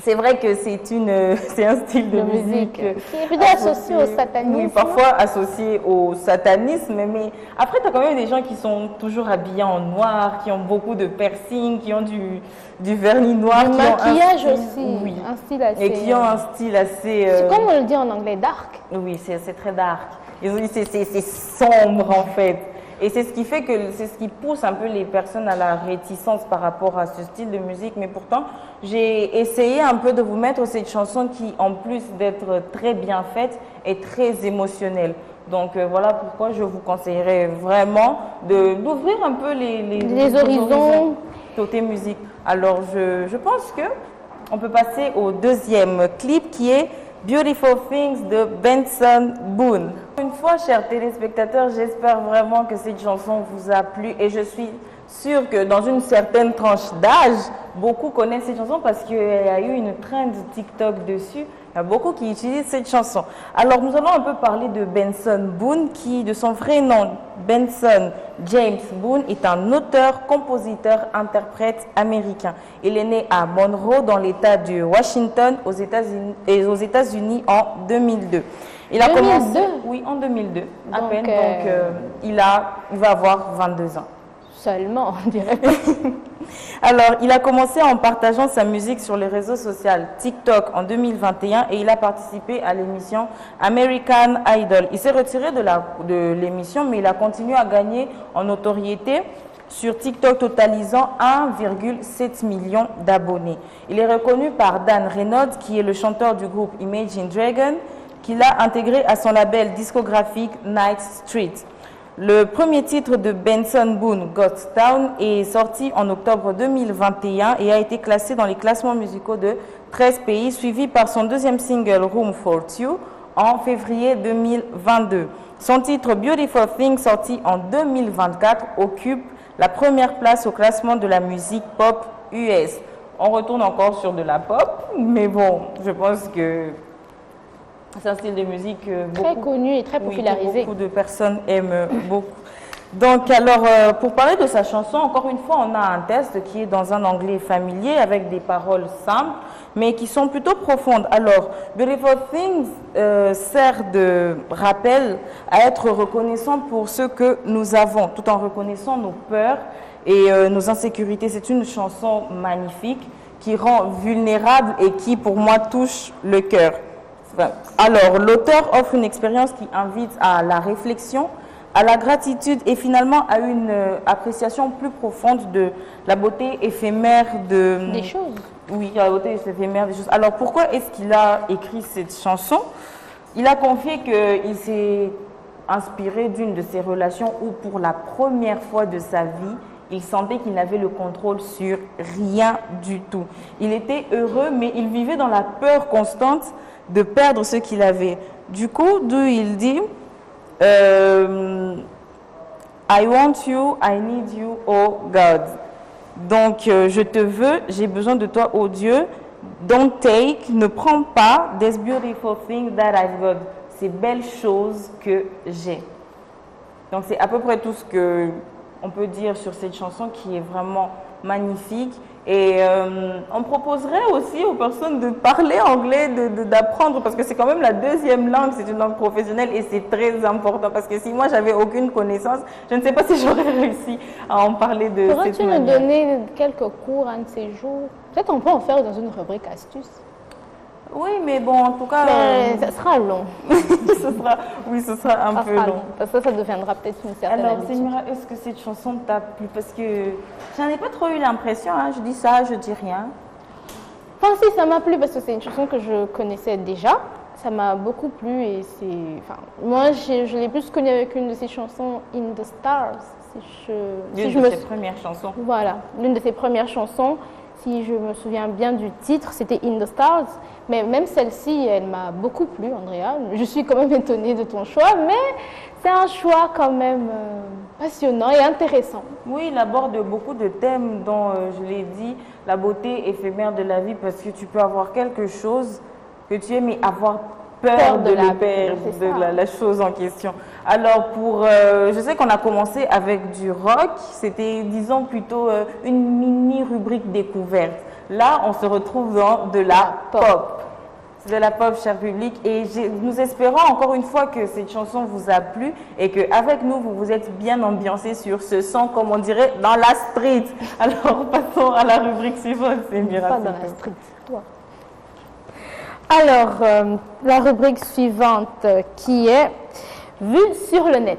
c'est vrai que c'est un style de musique qui est plutôt associé au satanisme. Oui, parfois associé au satanisme, mais après, tu as quand même des gens qui sont toujours habillés en noir, qui ont beaucoup de piercing, qui ont du vernis noir. Du maquillage aussi, oui, un style assez... Et qui ont un style assez... C'est comme on le dit en anglais, dark. Oui, c'est très dark. C'est sombre en fait. Et c'est ce qui fait que c'est ce qui pousse un peu les personnes à la réticence par rapport à ce style de musique. Mais pourtant, j'ai essayé un peu de vous mettre cette chanson qui, en plus d'être très bien faite, est très émotionnelle. Donc voilà pourquoi je vous conseillerais vraiment d'ouvrir un peu les horizons côté musique. Alors je pense que on peut passer au deuxième clip qui est Beautiful Things de Benson Boone. Une fois, chers téléspectateurs, j'espère vraiment que cette chanson vous a plu et je suis sûre que dans une certaine tranche d'âge, beaucoup connaissent cette chanson parce qu'il y a eu une trend TikTok dessus. Il y a beaucoup qui utilisent cette chanson. Alors, nous allons un peu parler de Benson Boone qui, de son vrai nom, Benson James Boone, est un auteur, compositeur, interprète américain. Il est né à Monroe, dans l'État du Washington, aux États-Unis en 2002. Il a commencé, oui, en 2002, à peine. Donc, il va avoir 22 ans. Seulement, on dirait. Alors, il a commencé en partageant sa musique sur les réseaux sociaux TikTok en 2021 et il a participé à l'émission American Idol. Il s'est retiré de l'émission, mais il a continué à gagner en notoriété sur TikTok, totalisant 1,7 million d'abonnés. Il est reconnu par Dan Reynolds, qui est le chanteur du groupe Imagine Dragon, qu'il a intégré à son label discographique Night Street. Le premier titre de Benson Boone, Ghost Town, est sorti en octobre 2021 et a été classé dans les classements musicaux de 13 pays, suivi par son deuxième single Room for Two en février 2022. Son titre Beautiful Things, sorti en 2024, occupe la première place au classement de la musique pop US. On retourne encore sur de la pop, mais bon, je pense que c'est un style de musique très connu et très popularisé. Oui, beaucoup de personnes aiment beaucoup. Donc, alors, pour parler de sa chanson, encore une fois, on a un texte qui est dans un anglais familier avec des paroles simples, mais qui sont plutôt profondes. Alors, Beautiful Things sert de rappel à être reconnaissant pour ce que nous avons, tout en reconnaissant nos peurs et nos insécurités. C'est une chanson magnifique qui rend vulnérable et qui, pour moi, touche le cœur. Alors, l'auteur offre une expérience qui invite à la réflexion, à la gratitude et finalement à une appréciation plus profonde de la beauté éphémère des choses. Oui, la beauté éphémère des choses. Alors, pourquoi est-ce qu'il a écrit cette chanson? Il a confié qu'il s'est inspiré d'une de ses relations où, pour la première fois de sa vie, il sentait qu'il n'avait le contrôle sur rien du tout. Il était heureux, mais il vivait dans la peur constante de perdre ce qu'il avait. Du coup, d'où il dit I want you, I need you, oh God. Donc, je te veux, j'ai besoin de toi, oh Dieu. Don't take, ne prends pas this beautiful thing that I've got. Ces belles choses que j'ai. Donc, c'est à peu près tout ce que on peut dire sur cette chanson qui est vraiment magnifique Et on proposerait aussi aux personnes de parler anglais, d'apprendre, parce que c'est quand même la deuxième langue, c'est une langue professionnelle et c'est très important. Parce que si moi j'avais aucune connaissance, je ne sais pas si j'aurais réussi à en parler de cette manière. Pourrais-tu nous donner quelques cours un de ces jours? Peut-être on peut en faire dans une rubrique astuces. Oui, mais bon, en tout cas... ça sera long. ce sera un peu long. Parce que ça deviendra peut-être une certaine Alors, habitude. Semira, est-ce que cette chanson t'a plu? Parce que j'en ai pas trop eu l'impression, hein. Je dis ça, je dis rien. Enfin, si, ça m'a plu parce que c'est une chanson que je connaissais déjà. Ça m'a beaucoup plu et c'est... Enfin, moi, je l'ai plus connue avec une de ses chansons, In the Stars. L'une de ses premières chansons. Voilà, l'une de ses premières chansons. Si je me souviens bien du titre, c'était In the Stars. Mais même celle-ci, elle m'a beaucoup plu, Andrea. Je suis quand même étonnée de ton choix, mais c'est un choix quand même passionnant et intéressant. Oui, il aborde beaucoup de thèmes dont, je l'ai dit, la beauté éphémère de la vie, parce que tu peux avoir quelque chose que tu aimes, mais avoir peur de la chose en question. Alors, je sais qu'on a commencé avec du rock, c'était, disons, plutôt une mini-rubrique découverte. Là, on se retrouve dans de la pop. C'est de la pop, cher public, et nous espérons encore une fois que cette chanson vous a plu et qu'avec nous, vous vous êtes bien ambiancé sur ce son, comme on dirait, dans la street. Alors, passons à la rubrique suivante, Semira. Pas dans la street, toi. Alors, la rubrique suivante qui est « Vue sur le net ».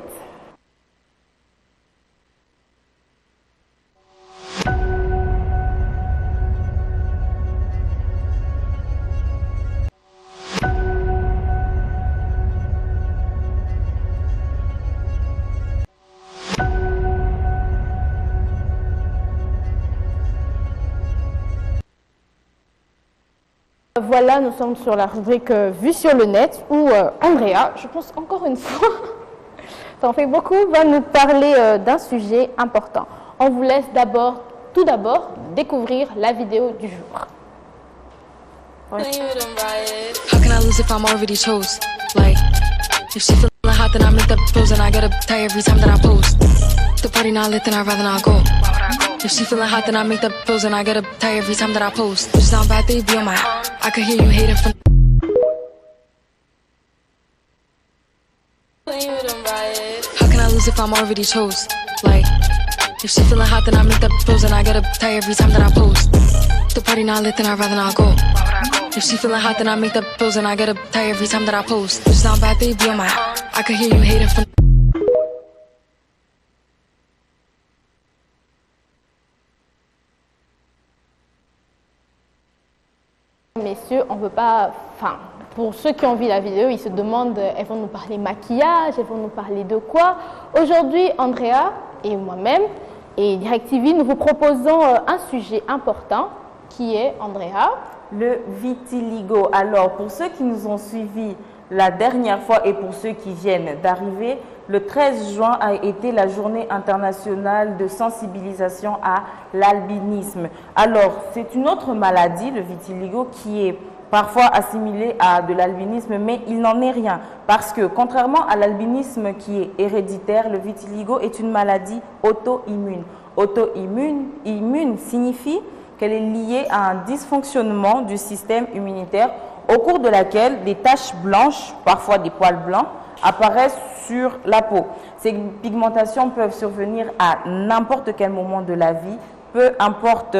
Voilà, nous sommes sur la rubrique Vue sur le net où Andrea, je pense encore une fois, t'en fais beaucoup, va nous parler d'un sujet important. On vous laisse tout d'abord découvrir la vidéo du jour. How can I lose if I'm already chose? Like, if she feeling hot, then I make the pose and I get a tie every time that I post. The party not lit, then I'd rather not go. If she feeling hot, then I make the pose and I get a tie every time that I post. Bitches down bad, they be on my. I could hear you hating from. How can I lose if I'm already chose? Like, if she feeling hot, then I make the pose and I get a tie every time that I post. The party not lit, then I'd rather not go. If she feeling hot, then I make the pose and I get a tie every time that I post. Bitches down bad, they be on my. I could hear you hating from. Messieurs, on ne veut pas, enfin, pour ceux qui ont vu la vidéo, ils se demandent, elles vont nous parler maquillage, elles vont nous parler de quoi? Aujourd'hui, Andrea et moi-même et DirecTV, nous vous proposons un sujet important qui est, Andrea, le vitiligo. Alors, pour ceux qui nous ont suivis la dernière fois et pour ceux qui viennent d'arriver, le 13 juin a été la journée internationale de sensibilisation à l'albinisme. Alors, c'est une autre maladie, le vitiligo, qui est parfois assimilée à de l'albinisme, mais il n'en est rien. Parce que, contrairement à l'albinisme qui est héréditaire, le vitiligo est une maladie auto-immune. Auto-immune signifie qu'elle est liée à un dysfonctionnement du système immunitaire au cours de laquelle des taches blanches, parfois des poils blancs, apparaissent sur la peau. Ces pigmentations peuvent survenir à n'importe quel moment de la vie, peu importe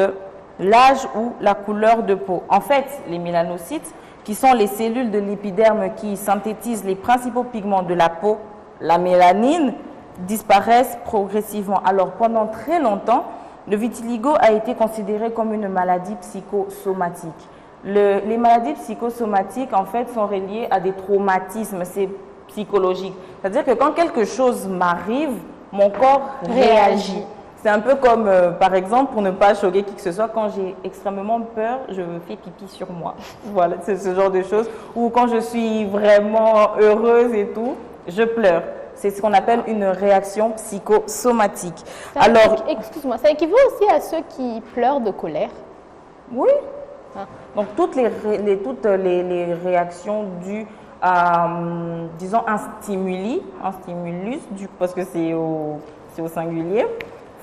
l'âge ou la couleur de peau. En fait, les mélanocytes, qui sont les cellules de l'épiderme qui synthétisent les principaux pigments de la peau, la mélanine, disparaissent progressivement. Alors, pendant très longtemps, le vitiligo a été considéré comme une maladie psychosomatique. Les maladies psychosomatiques, en fait, sont reliées à des traumatismes, c'est psychologique. C'est-à-dire que quand quelque chose m'arrive, mon corps réagit. C'est un peu comme, par exemple, pour ne pas choquer qui que ce soit, quand j'ai extrêmement peur, je fais pipi sur moi. Voilà, c'est ce genre de choses. Ou quand je suis vraiment heureuse et tout, je pleure. C'est ce qu'on appelle une réaction psychosomatique. Alors, excuse-moi, ça équivaut aussi à ceux qui pleurent de colère? Oui. Donc, toutes les réactions dues à, disons, un stimulus, parce que c'est au singulier,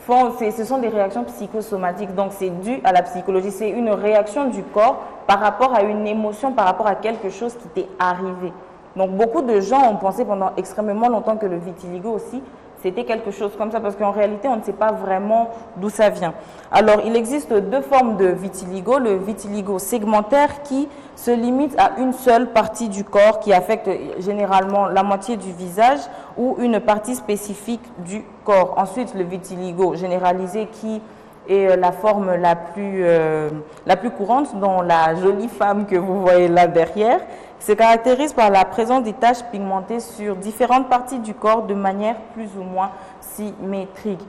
ce sont des réactions psychosomatiques, donc c'est dû à la psychologie. C'est une réaction du corps par rapport à une émotion, par rapport à quelque chose qui t'est arrivé. Donc beaucoup de gens ont pensé pendant extrêmement longtemps que le vitiligo aussi, c'était quelque chose comme ça, parce qu'en réalité, on ne sait pas vraiment d'où ça vient. Alors, il existe deux formes de vitiligo. Le vitiligo segmentaire qui se limite à une seule partie du corps, qui affecte généralement la moitié du visage ou une partie spécifique du corps. Ensuite, le vitiligo généralisé qui est la forme la plus courante, dont la jolie femme que vous voyez là derrière, se caractérise par la présence des taches pigmentées sur différentes parties du corps de manière plus ou moins symétrique.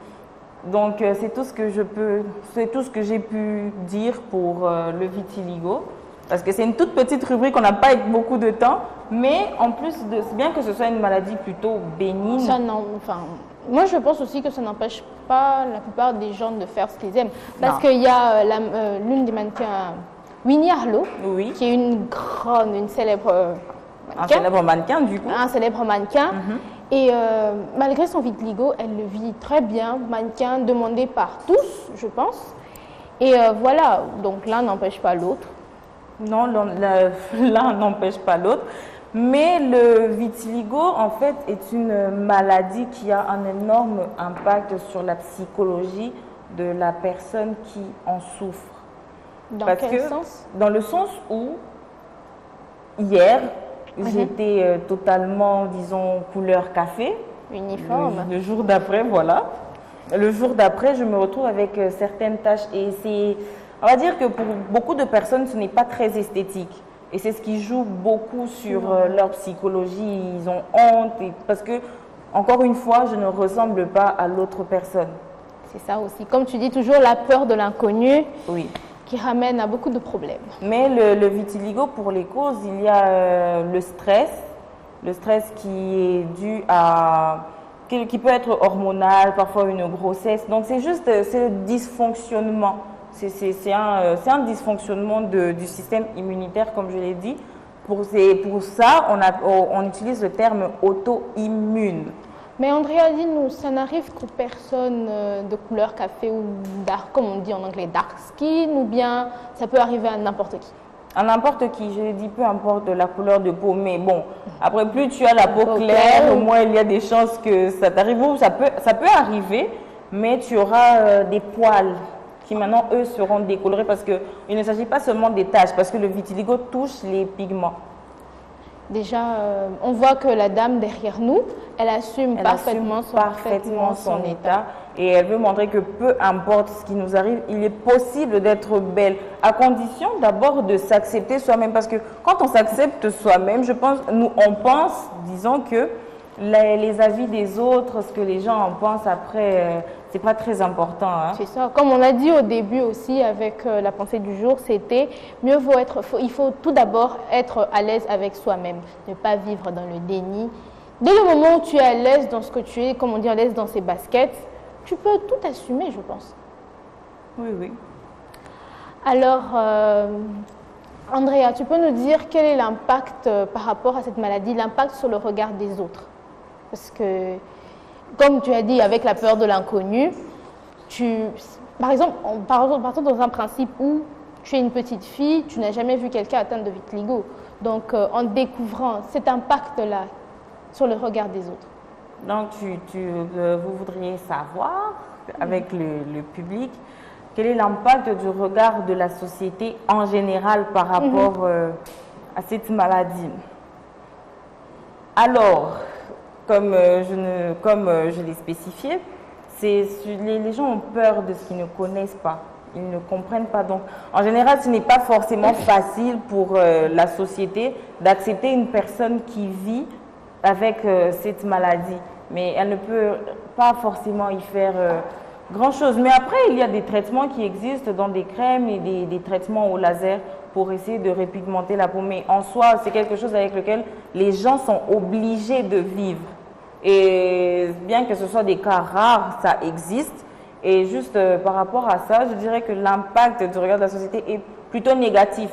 Donc c'est tout ce que j'ai pu dire pour le vitiligo, parce que c'est une toute petite rubrique, on n'a pas beaucoup de temps, mais en plus, bien que ce soit une maladie plutôt bénigne. Ça, non, enfin, moi je pense aussi que ça n'empêche pas la plupart des gens de faire ce qu'ils aiment, parce qu'il y a l'une des mannequins, Winnie Harlow, oui, qui est une célèbre mannequin. Un célèbre mannequin, du coup. Un célèbre mannequin. Et malgré son vitiligo, elle le vit très bien. Mannequin demandé par tous, je pense. Et voilà, donc l'un n'empêche pas l'autre. Non, l'un n'empêche pas l'autre. Mais le vitiligo, en fait, est une maladie qui a un énorme impact sur la psychologie de la personne qui en souffre. Dans quel sens? Dans le sens où, hier, j'étais totalement, disons, couleur café. Uniforme. Le jour d'après, voilà. Le jour d'après, je me retrouve avec certaines taches. Et c'est, on va dire que pour beaucoup de personnes, ce n'est pas très esthétique. Et c'est ce qui joue beaucoup sur leur psychologie. Ils ont honte. Parce que, encore une fois, je ne ressemble pas à l'autre personne. C'est ça aussi. Comme tu dis, toujours la peur de l'inconnu. Oui. Qui ramène à beaucoup de problèmes. Mais le vitiligo, pour les causes, il y a le stress qui est dû à, qui peut être hormonal, parfois une grossesse. Donc c'est juste, c'est le dysfonctionnement. C'est un dysfonctionnement du système immunitaire, comme je l'ai dit. Pour ça, on utilise le terme auto-immune. Mais Andrea dit, nous, ça n'arrive qu'aux personnes de couleur café ou dark, comme on dit en anglais, dark skin, ou bien ça peut arriver à n'importe qui? À n'importe qui, je l'ai dit, peu importe la couleur de peau. Mais bon, après, plus tu as la peau claire, au moins il y a des chances que ça t'arrive. Ça peut arriver, mais tu auras des poils qui maintenant, eux, seront décolorés parce qu'il ne s'agit pas seulement des taches, parce que le vitiligo touche les pigments. Déjà, on voit que la dame derrière nous, elle assume parfaitement son état. Et elle veut montrer que peu importe ce qui nous arrive, il est possible d'être belle, à condition d'abord de s'accepter soi-même. Parce que quand on s'accepte soi-même, on pense, disons que les avis des autres, ce que les gens en pensent après, c'est pas très important. Hein. C'est ça. Comme on a dit au début aussi avec la pensée du jour, c'était il faut tout d'abord être à l'aise avec soi-même, ne pas vivre dans le déni. Dès le moment où tu es à l'aise dans ce que tu es, comme on dit, à l'aise dans ses baskets, tu peux tout assumer, je pense. Oui, oui. Alors, Andrea, tu peux nous dire quel est l'impact par rapport à cette maladie, l'impact sur le regard des autres? Parce que, comme tu as dit, avec la peur de l'inconnu, par exemple, partons dans un principe où tu es une petite fille, tu n'as jamais vu quelqu'un atteint de vitiligo. Donc, en découvrant cet impact-là sur le regard des autres. Donc, vous voudriez savoir, avec le public, quel est l'impact du regard de la société en général par rapport à cette maladie? Alors, comme je l'ai spécifié, les gens ont peur de ce qu'ils ne connaissent pas. Ils ne comprennent pas. Donc, en général, ce n'est pas forcément facile pour la société d'accepter une personne qui vit avec cette maladie. Mais elle ne peut pas forcément y faire grand-chose. Mais après, il y a des traitements qui existent dans des crèmes et des traitements au laser pour essayer de repigmenter la peau. Mais en soi, c'est quelque chose avec lequel les gens sont obligés de vivre. Et bien que ce soit des cas rares, ça existe. Et juste par rapport à ça, je dirais que l'impact du regard de la société est plutôt négatif.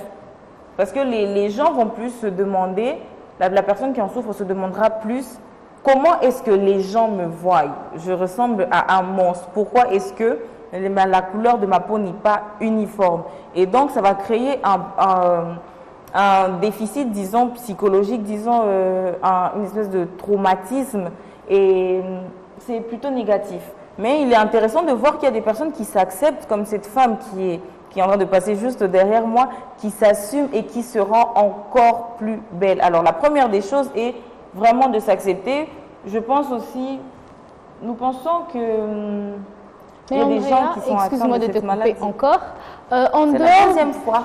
Parce que les gens vont plus se demander, la personne qui en souffre se demandera plus comment est-ce que les gens me voient? Je ressemble à un monstre. Pourquoi est-ce que la couleur de ma peau n'est pas uniforme? Et donc, ça va créer un déficit, disons, psychologique, disons, une espèce de traumatisme. Et c'est plutôt négatif. Mais il est intéressant de voir qu'il y a des personnes qui s'acceptent, comme cette femme qui est en train de passer juste derrière moi, qui s'assume et qui se rend encore plus belle. Alors, la première des choses est vraiment de s'accepter. Je pense aussi, nous pensons que il y a des gens qui sont atteints de cette maladie. Encore. C'est la deuxième fois.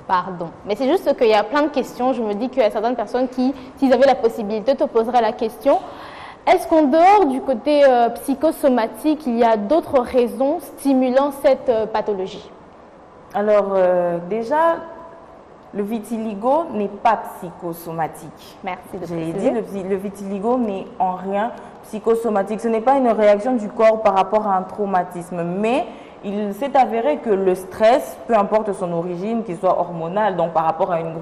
Pardon. Mais c'est juste qu'il y a plein de questions. Je me dis qu'il y a certaines personnes qui, s'ils avaient la possibilité, te poseraient la question. Est-ce qu'en dehors du côté psychosomatique, il y a d'autres raisons stimulant cette pathologie? Alors, déjà, le vitiligo n'est pas psychosomatique. Merci de J'ai préciser. dit, le vitiligo n'est en rien psychosomatique. Ce n'est pas une réaction du corps par rapport à un traumatisme, mais il s'est avéré que le stress, peu importe son origine, qu'il soit hormonal, donc par rapport à une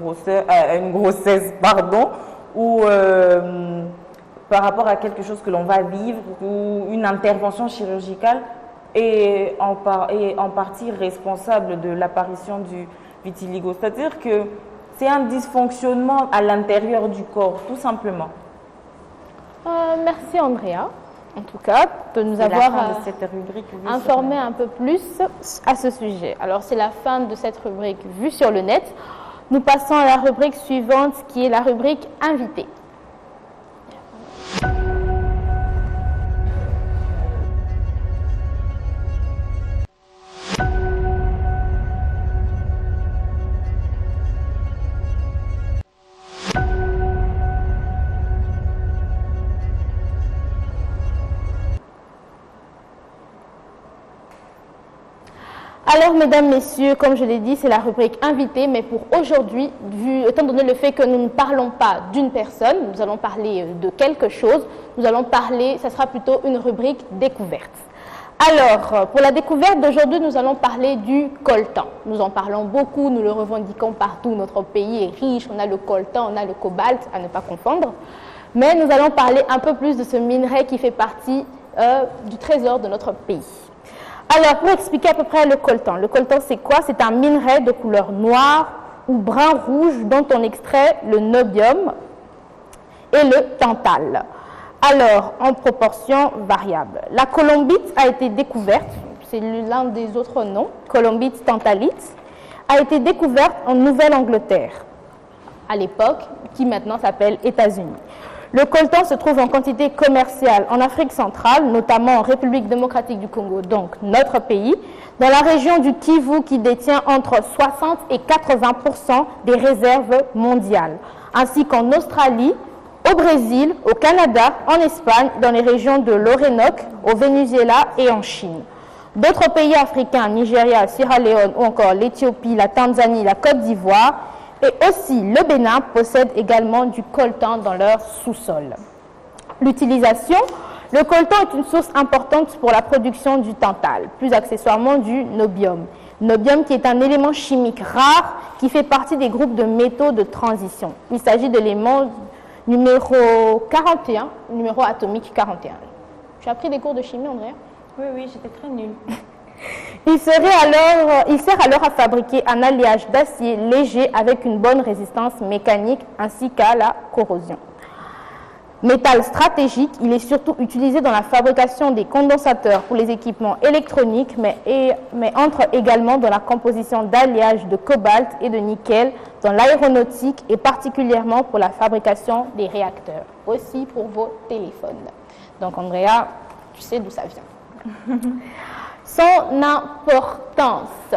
grossesse, ou par rapport à quelque chose que l'on va vivre, ou une intervention chirurgicale, est en partie responsable de l'apparition du vitiligo. C'est-à-dire que c'est un dysfonctionnement à l'intérieur du corps, tout simplement. Merci Andrea, en tout cas, de nous avoir informé un peu plus à ce sujet. Alors, c'est la fin de cette rubrique vue sur le net. Nous passons à la rubrique suivante, qui est la rubrique invité. Alors, mesdames, messieurs, comme je l'ai dit, c'est la rubrique invité, mais pour aujourd'hui, étant donné le fait que nous ne parlons pas d'une personne, nous allons parler de quelque chose, nous allons parler, ça sera plutôt une rubrique découverte. Alors, pour la découverte d'aujourd'hui, nous allons parler du coltan. Nous en parlons beaucoup, nous le revendiquons partout, notre pays est riche, on a le coltan, on a le cobalt, à ne pas confondre. Mais nous allons parler un peu plus de ce minerai qui fait partie du trésor de notre pays. Alors, pour expliquer à peu près le coltan c'est quoi? C'est un minerai de couleur noire ou brun-rouge dont on extrait le niobium et le tantal. Alors, en proportion variable. La colombite a été découverte, c'est l'un des autres noms, colombite tantalite, a été découverte en Nouvelle-Angleterre, à l'époque, qui maintenant s'appelle États-Unis. Le coltan se trouve en quantité commerciale en Afrique centrale, notamment en République démocratique du Congo, donc notre pays, dans la région du Kivu qui détient entre 60 et 80% des réserves mondiales, ainsi qu'en Australie, au Brésil, au Canada, en Espagne, dans les régions de l'Orénoque, au Venezuela et en Chine. D'autres pays africains, Nigeria, Sierra Leone ou encore l'Éthiopie, la Tanzanie, la Côte d'Ivoire, et aussi le Bénin possède également du coltan dans leur sous-sol. L'utilisation, le coltan est une source importante pour la production du tantal, plus accessoirement du niobium. Niobium qui est un élément chimique rare qui fait partie des groupes de métaux de transition. Il s'agit de l'élément numéro 41, numéro atomique 41. Tu as pris des cours de chimie, Andrea? Oui, j'étais très nulle. Il sert alors à fabriquer un alliage d'acier léger avec une bonne résistance mécanique ainsi qu'à la corrosion. Métal stratégique, il est surtout utilisé dans la fabrication des condensateurs pour les équipements électroniques, mais entre également dans la composition d'alliages de cobalt et de nickel dans l'aéronautique et particulièrement pour la fabrication des réacteurs, aussi pour vos téléphones. Donc Andrea, tu sais d'où ça vient. Son importance.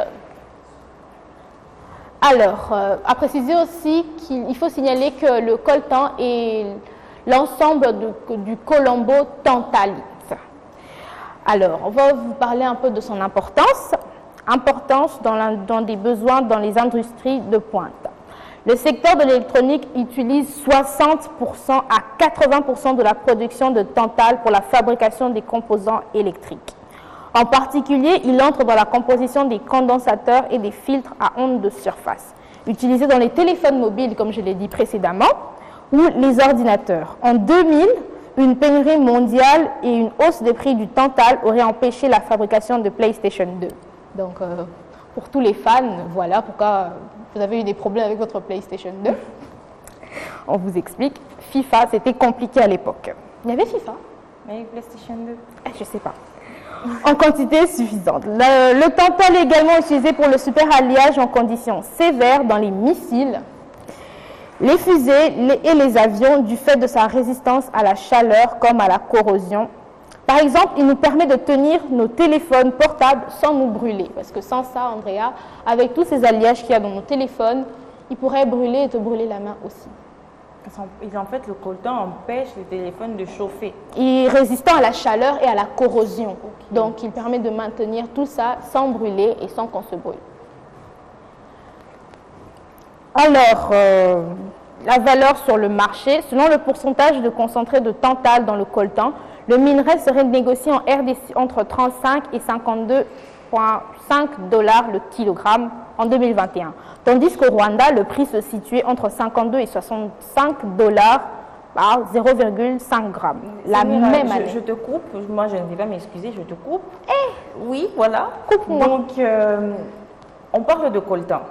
Alors, à préciser aussi qu'il faut signaler que le coltan est l'ensemble du colombo-tantalite. Alors, on va vous parler un peu de son importance. Importance dans des besoins dans les industries de pointe. Le secteur de l'électronique utilise 60% à 80% de la production de tantal pour la fabrication des composants électriques. En particulier, il entre dans la composition des condensateurs et des filtres à ondes de surface, utilisés dans les téléphones mobiles, comme je l'ai dit précédemment, ou les ordinateurs. En 2000, une pénurie mondiale et une hausse des prix du Tantal auraient empêché la fabrication de PlayStation 2. Donc, pour tous les fans, voilà pourquoi vous avez eu des problèmes avec votre PlayStation 2. On vous explique. FIFA, c'était compliqué à l'époque. Il y avait FIFA? Mais PlayStation 2? Je ne sais pas. En quantité suffisante. Le Tantal est également utilisé pour le super-alliage en conditions sévères dans les missiles, les fusées et les avions du fait de sa résistance à la chaleur comme à la corrosion. Par exemple, il nous permet de tenir nos téléphones portables sans nous brûler. Parce que sans ça, Andrea, avec tous ces alliages qu'il y a dans nos téléphones, ils pourraient brûler et te brûler la main aussi. En fait, le coltan empêche les téléphones de chauffer. Il est résistant à la chaleur et à la corrosion. Okay. Donc, il permet de maintenir tout ça sans brûler et sans qu'on se brûle. Alors, la valeur sur le marché, selon le pourcentage de concentré de Tantal dans le coltan, le minerai serait négocié en RDC entre 35 et 52,5 $ le kilogramme en 2021. Tandis qu'au Rwanda, le prix se situait entre 52 et 65 $ par 0,5 g. La même année. Je te coupe, moi je ne vais pas m'excuser, je te coupe. Oui, voilà. Coupe-moi. Donc, on parle de coltan.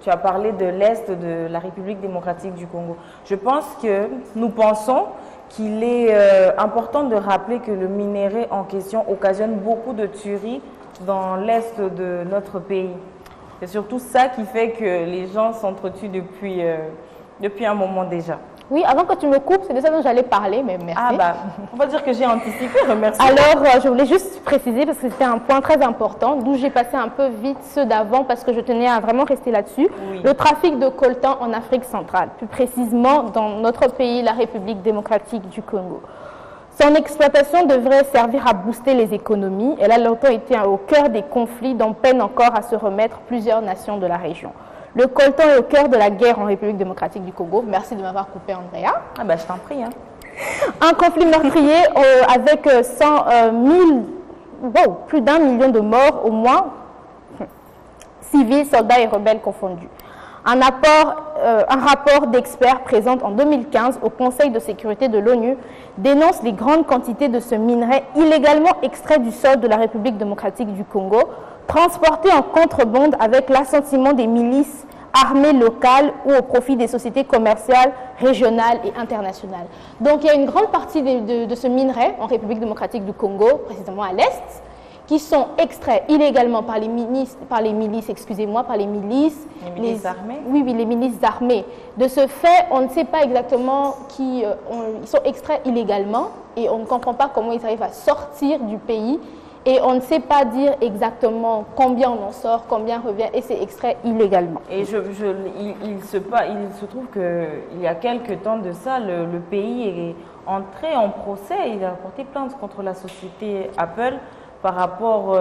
Tu as parlé de l'Est de la République démocratique du Congo. Je pense que nous pensons qu'il est important de rappeler que le minerai en question occasionne beaucoup de tueries dans l'Est de notre pays. C'est surtout ça qui fait que les gens s'entretuent depuis un moment déjà. Oui, avant que tu me coupes, c'est de ça dont j'allais parler, mais merci. Ah bah, on va dire que j'ai anticipé, remercie. Alors, je voulais juste préciser, parce que c'était un point très important, d'où j'ai passé un peu vite ceux d'avant, parce que je tenais à vraiment rester là-dessus. Oui. Le trafic de coltan en Afrique centrale, plus précisément dans notre pays, la République démocratique du Congo. Son exploitation devrait servir à booster les économies. Elle a longtemps été au cœur des conflits dont peinent encore à se remettre plusieurs nations de la région. Le coltan est au cœur de la guerre en République démocratique du Congo. Merci de m'avoir coupé, Andrea. Ah bah, je t'en prie. Hein. Un conflit meurtrier avec plus d'1 million de morts au moins, civils, soldats et rebelles confondus. Un rapport d'experts présent en 2015 au Conseil de sécurité de l'ONU dénonce les grandes quantités de ce minerai illégalement extrait du sol de la République démocratique du Congo, transporté en contrebande avec l'assentiment des milices armées locales ou au profit des sociétés commerciales régionales et internationales. Donc il y a une grande partie de ce minerai en République démocratique du Congo, précisément à l'Est, qui sont extraits illégalement par les milices armées. Oui, les milices armées. De ce fait, on ne sait pas exactement ils sont extraits illégalement et on ne comprend pas comment ils arrivent à sortir du pays et on ne sait pas dire exactement combien on en sort, combien revient et c'est extrait illégalement. Et il se trouve qu'il y a quelques temps de ça, le pays est entré en procès, il a porté plainte contre la société Apple par rapport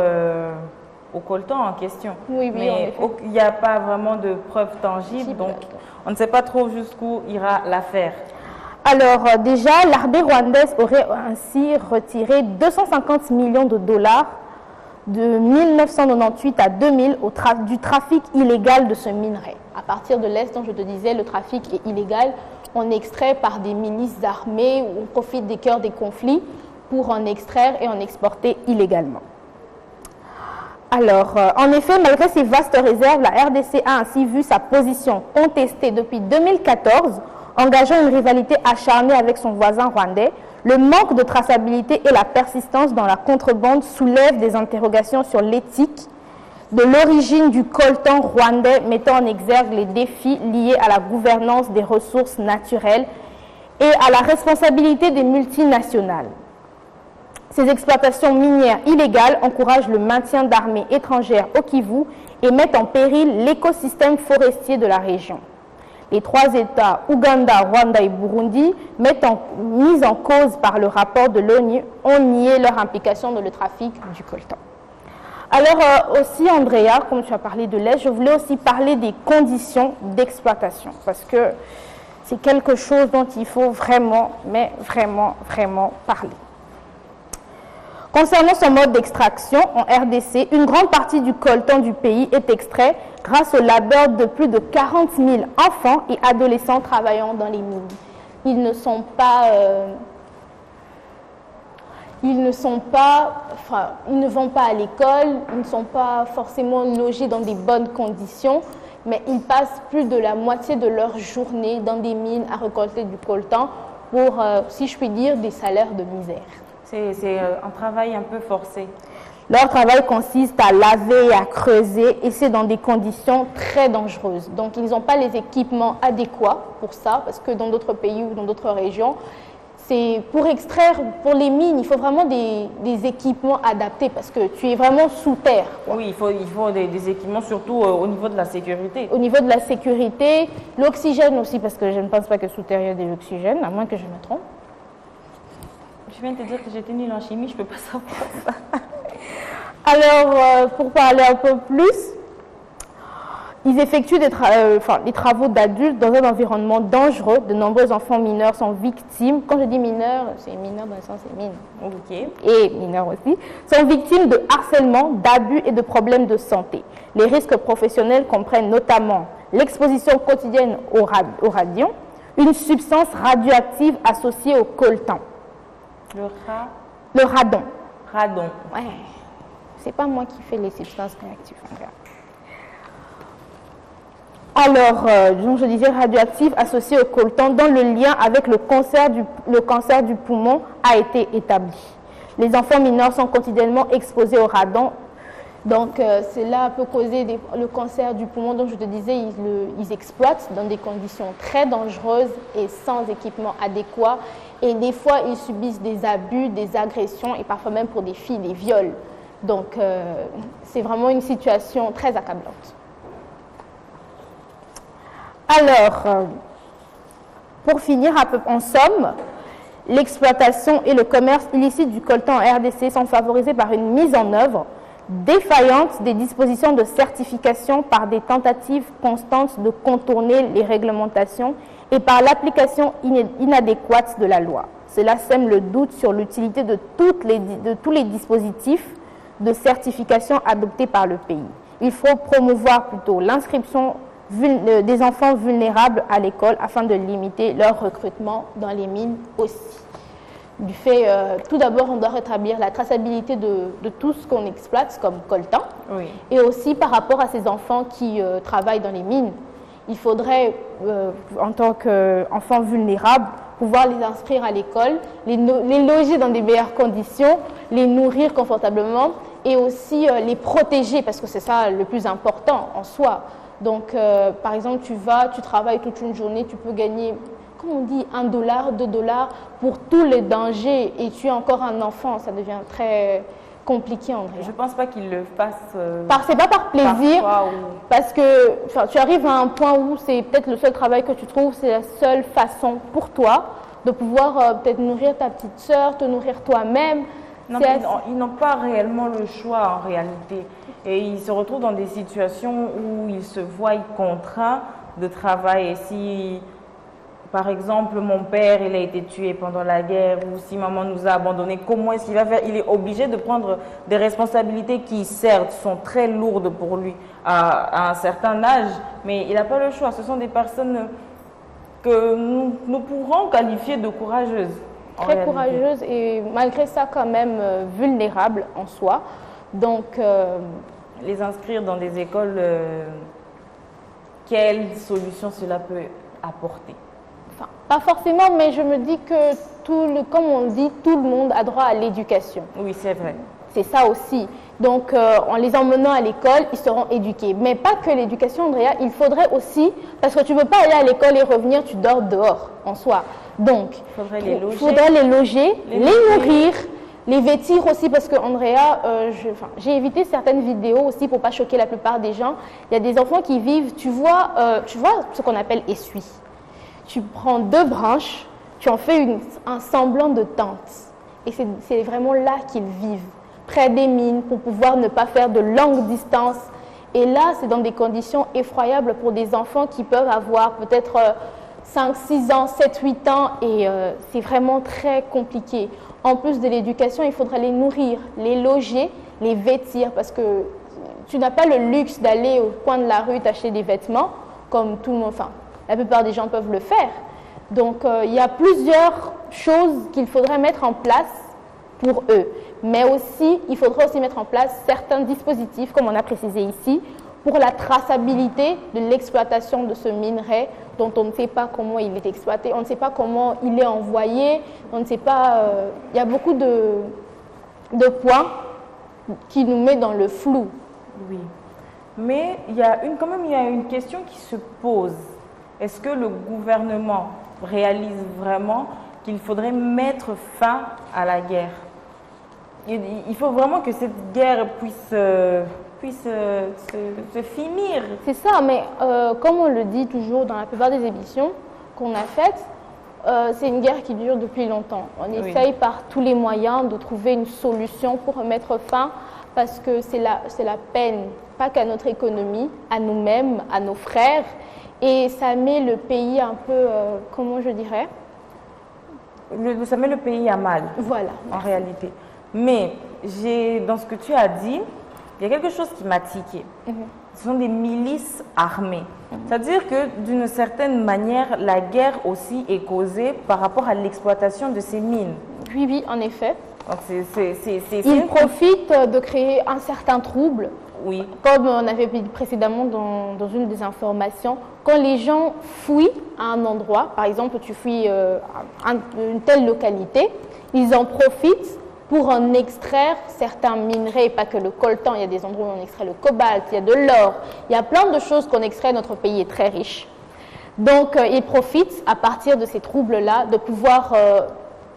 au coltan en question. Oui, mais il n'y a pas vraiment de preuves tangibles, donc on ne sait pas trop jusqu'où ira l'affaire. Alors déjà, l'armée rwandaise aurait ainsi retiré 250 millions de dollars de 1998 à 2000 du trafic illégal de ce minerai. À partir de l'Est, dont je te disais, le trafic est illégal. On extrait par des milices armées, on profite des cœurs des conflits pour en extraire et en exporter illégalement. Alors, en effet, malgré ces vastes réserves, la RDC a ainsi vu sa position contestée depuis 2014, engageant une rivalité acharnée avec son voisin rwandais. Le manque de traçabilité et la persistance dans la contrebande soulèvent des interrogations sur l'éthique de l'origine du coltan rwandais, mettant en exergue les défis liés à la gouvernance des ressources naturelles et à la responsabilité des multinationales. Ces exploitations minières illégales encouragent le maintien d'armées étrangères au Kivu et mettent en péril l'écosystème forestier de la région. Les trois États, Ouganda, Rwanda et Burundi, mis en cause par le rapport de l'ONU, ont nié leur implication dans le trafic du coltan. Alors aussi, Andrea, comme tu as parlé de l'Est, je voulais aussi parler des conditions d'exploitation, parce que c'est quelque chose dont il faut vraiment, mais vraiment, vraiment parler. Concernant son mode d'extraction, en RDC, une grande partie du coltan du pays est extrait grâce au labeur de plus de 40 000 enfants et adolescents travaillant dans les mines. Ils ne sont pas ils ne vont pas à l'école, ils ne sont pas forcément logés dans des bonnes conditions, mais ils passent plus de la moitié de leur journée dans des mines à récolter du coltan pour, si je puis dire, des salaires de misère. C'est un travail un peu forcé. Leur travail consiste à laver et à creuser, et c'est dans des conditions très dangereuses. Donc, ils n'ont pas les équipements adéquats pour ça, parce que dans d'autres pays ou dans d'autres régions, c'est pour extraire, pour les mines, il faut vraiment des équipements adaptés, parce que tu es vraiment sous terre, quoi. Oui, il faut des équipements, surtout au niveau de la sécurité. Au niveau de la sécurité, l'oxygène aussi, parce que je ne pense pas que sous terre il y a de l'oxygène, à moins que je me trompe. Je viens de te dire que j'étais nulle en chimie, je ne peux pas savoir ça. Alors, pour parler un peu plus, ils effectuent les travaux d'adultes dans un environnement dangereux. De nombreux enfants mineurs sont victimes. Quand je dis mineurs, c'est mineurs dans le sens c'est mine. Ok. Et mineurs aussi, sont victimes de harcèlement, d'abus et de problèmes de santé. Les risques professionnels comprennent notamment l'exposition quotidienne au radium, une substance radioactive associée au coltan. Le radon. Radon. Ouais. C'est pas moi qui fais les substances réactives. Alors, donc je disais radioactive associée au coltan, dont le lien avec le cancer du poumon a été établi. Les enfants mineurs sont quotidiennement exposés au radon. Donc, cela peut causer le cancer du poumon. Donc, je te disais, ils exploitent dans des conditions très dangereuses et sans équipement adéquat. Et des fois, ils subissent des abus, des agressions et parfois même pour des filles, des viols. Donc, c'est vraiment une situation très accablante. Alors, pour finir, en somme, l'exploitation et le commerce illicite du coltan en RDC sont favorisés par une mise en œuvre défaillante des dispositions de certification par des tentatives constantes de contourner les réglementations et par l'application inadéquate de la loi. Cela sème le doute sur l'utilité de tous les dispositifs de certification adoptés par le pays. Il faut promouvoir plutôt l'inscription des enfants vulnérables à l'école afin de limiter leur recrutement dans les mines aussi. Du fait, tout d'abord, on doit rétablir la traçabilité de tout ce qu'on exploite comme coltan. Oui. Et aussi par rapport à ces enfants qui travaillent dans les mines. Il faudrait, en tant qu'enfants vulnérables, pouvoir les inscrire à l'école, les loger dans des meilleures conditions, les nourrir confortablement et aussi les protéger, parce que c'est ça le plus important en soi. Donc, par exemple, tu travailles toute une journée, tu peux gagner, comme on dit, $1, $2 pour tous les dangers et tu es encore un enfant, ça devient très compliqué, André. Je ne pense pas qu'ils le fassent. C'est pas par plaisir, parce que tu arrives à un point où c'est peut-être le seul travail que tu trouves, c'est la seule façon pour toi de pouvoir peut-être nourrir ta petite sœur, te nourrir toi-même. Non, ils n'ont pas réellement le choix en réalité. Et ils se retrouvent dans des situations où ils se voient contraints de travail. Et si, par exemple, mon père il a été tué pendant la guerre ou si maman nous a abandonnés, comment est-ce qu'il va faire? Il est obligé de prendre des responsabilités qui, certes, sont très lourdes pour lui à un certain âge, mais il n'a pas le choix. Ce sont des personnes que nous pourrons qualifier de courageuses. Très courageuses et malgré ça quand même vulnérables en soi. Donc, les inscrire dans des écoles, quelle solution cela peut apporter? Enfin, pas forcément, mais je me dis que, comme on dit, tout le monde a droit à l'éducation. Oui, c'est vrai. C'est ça aussi. Donc, en les emmenant à l'école, ils seront éduqués. Mais pas que l'éducation, Andrea, il faudrait aussi, parce que tu ne veux pas aller à l'école et revenir, tu dors dehors en soi. Donc, il faudrait les loger, les nourrir, les vêtir aussi, parce que Andrea, j'ai évité certaines vidéos aussi pour ne pas choquer la plupart des gens. Il y a des enfants qui vivent, tu vois ce qu'on appelle essuie. Tu prends 2 branches, tu en fais un semblant de tente. Et c'est vraiment là qu'ils vivent, près des mines, pour pouvoir ne pas faire de longues distances. Et là, c'est dans des conditions effroyables pour des enfants qui peuvent avoir peut-être 5, 6 ans, 7, 8 ans, et c'est vraiment très compliqué. En plus de l'éducation, il faudrait les nourrir, les loger, les vêtir, parce que tu n'as pas le luxe d'aller au coin de la rue t'acheter des vêtements, comme tout le monde, enfin, la plupart des gens peuvent le faire. Donc, il y a plusieurs choses qu'il faudrait mettre en place pour eux. Mais aussi, il faudra aussi mettre en place certains dispositifs, comme on a précisé ici, pour la traçabilité de l'exploitation de ce minerai dont on ne sait pas comment il est exploité, on ne sait pas comment il est envoyé, on ne sait pas... il y a beaucoup de points qui nous met dans le flou. Oui. Mais il y a quand même, il y a une question qui se pose. Est-ce que le gouvernement réalise vraiment qu'il faudrait mettre fin à la guerre? Il faut vraiment que cette guerre puisse se finir. C'est ça, mais comme on le dit toujours dans la plupart des émissions qu'on a faites, c'est une guerre qui dure depuis longtemps. On essaye par tous les moyens de trouver une solution pour mettre fin, parce que c'est la peine, pas qu'à notre économie, à nous-mêmes, à nos frères, et ça met le pays un peu, comment je dirais, ça met le pays à mal. Voilà. En réalité. Mais dans ce que tu as dit, il y a quelque chose qui m'a tiqué. Ce sont des milices armées. C'est-à-dire que d'une certaine manière, la guerre aussi est causée par rapport à l'exploitation de ces mines. Oui, oui, en effet. Donc Ils profitent de créer un certain trouble. Oui. Comme on avait dit précédemment dans une des informations, quand les gens fuient à un endroit, par exemple tu fuis une telle localité, ils en profitent pour en extraire certains minerais, pas que le coltan, il y a des endroits où on extrait le cobalt, il y a de l'or, il y a plein de choses qu'on extrait, notre pays est très riche. Donc ils profitent à partir de ces troubles-là de pouvoir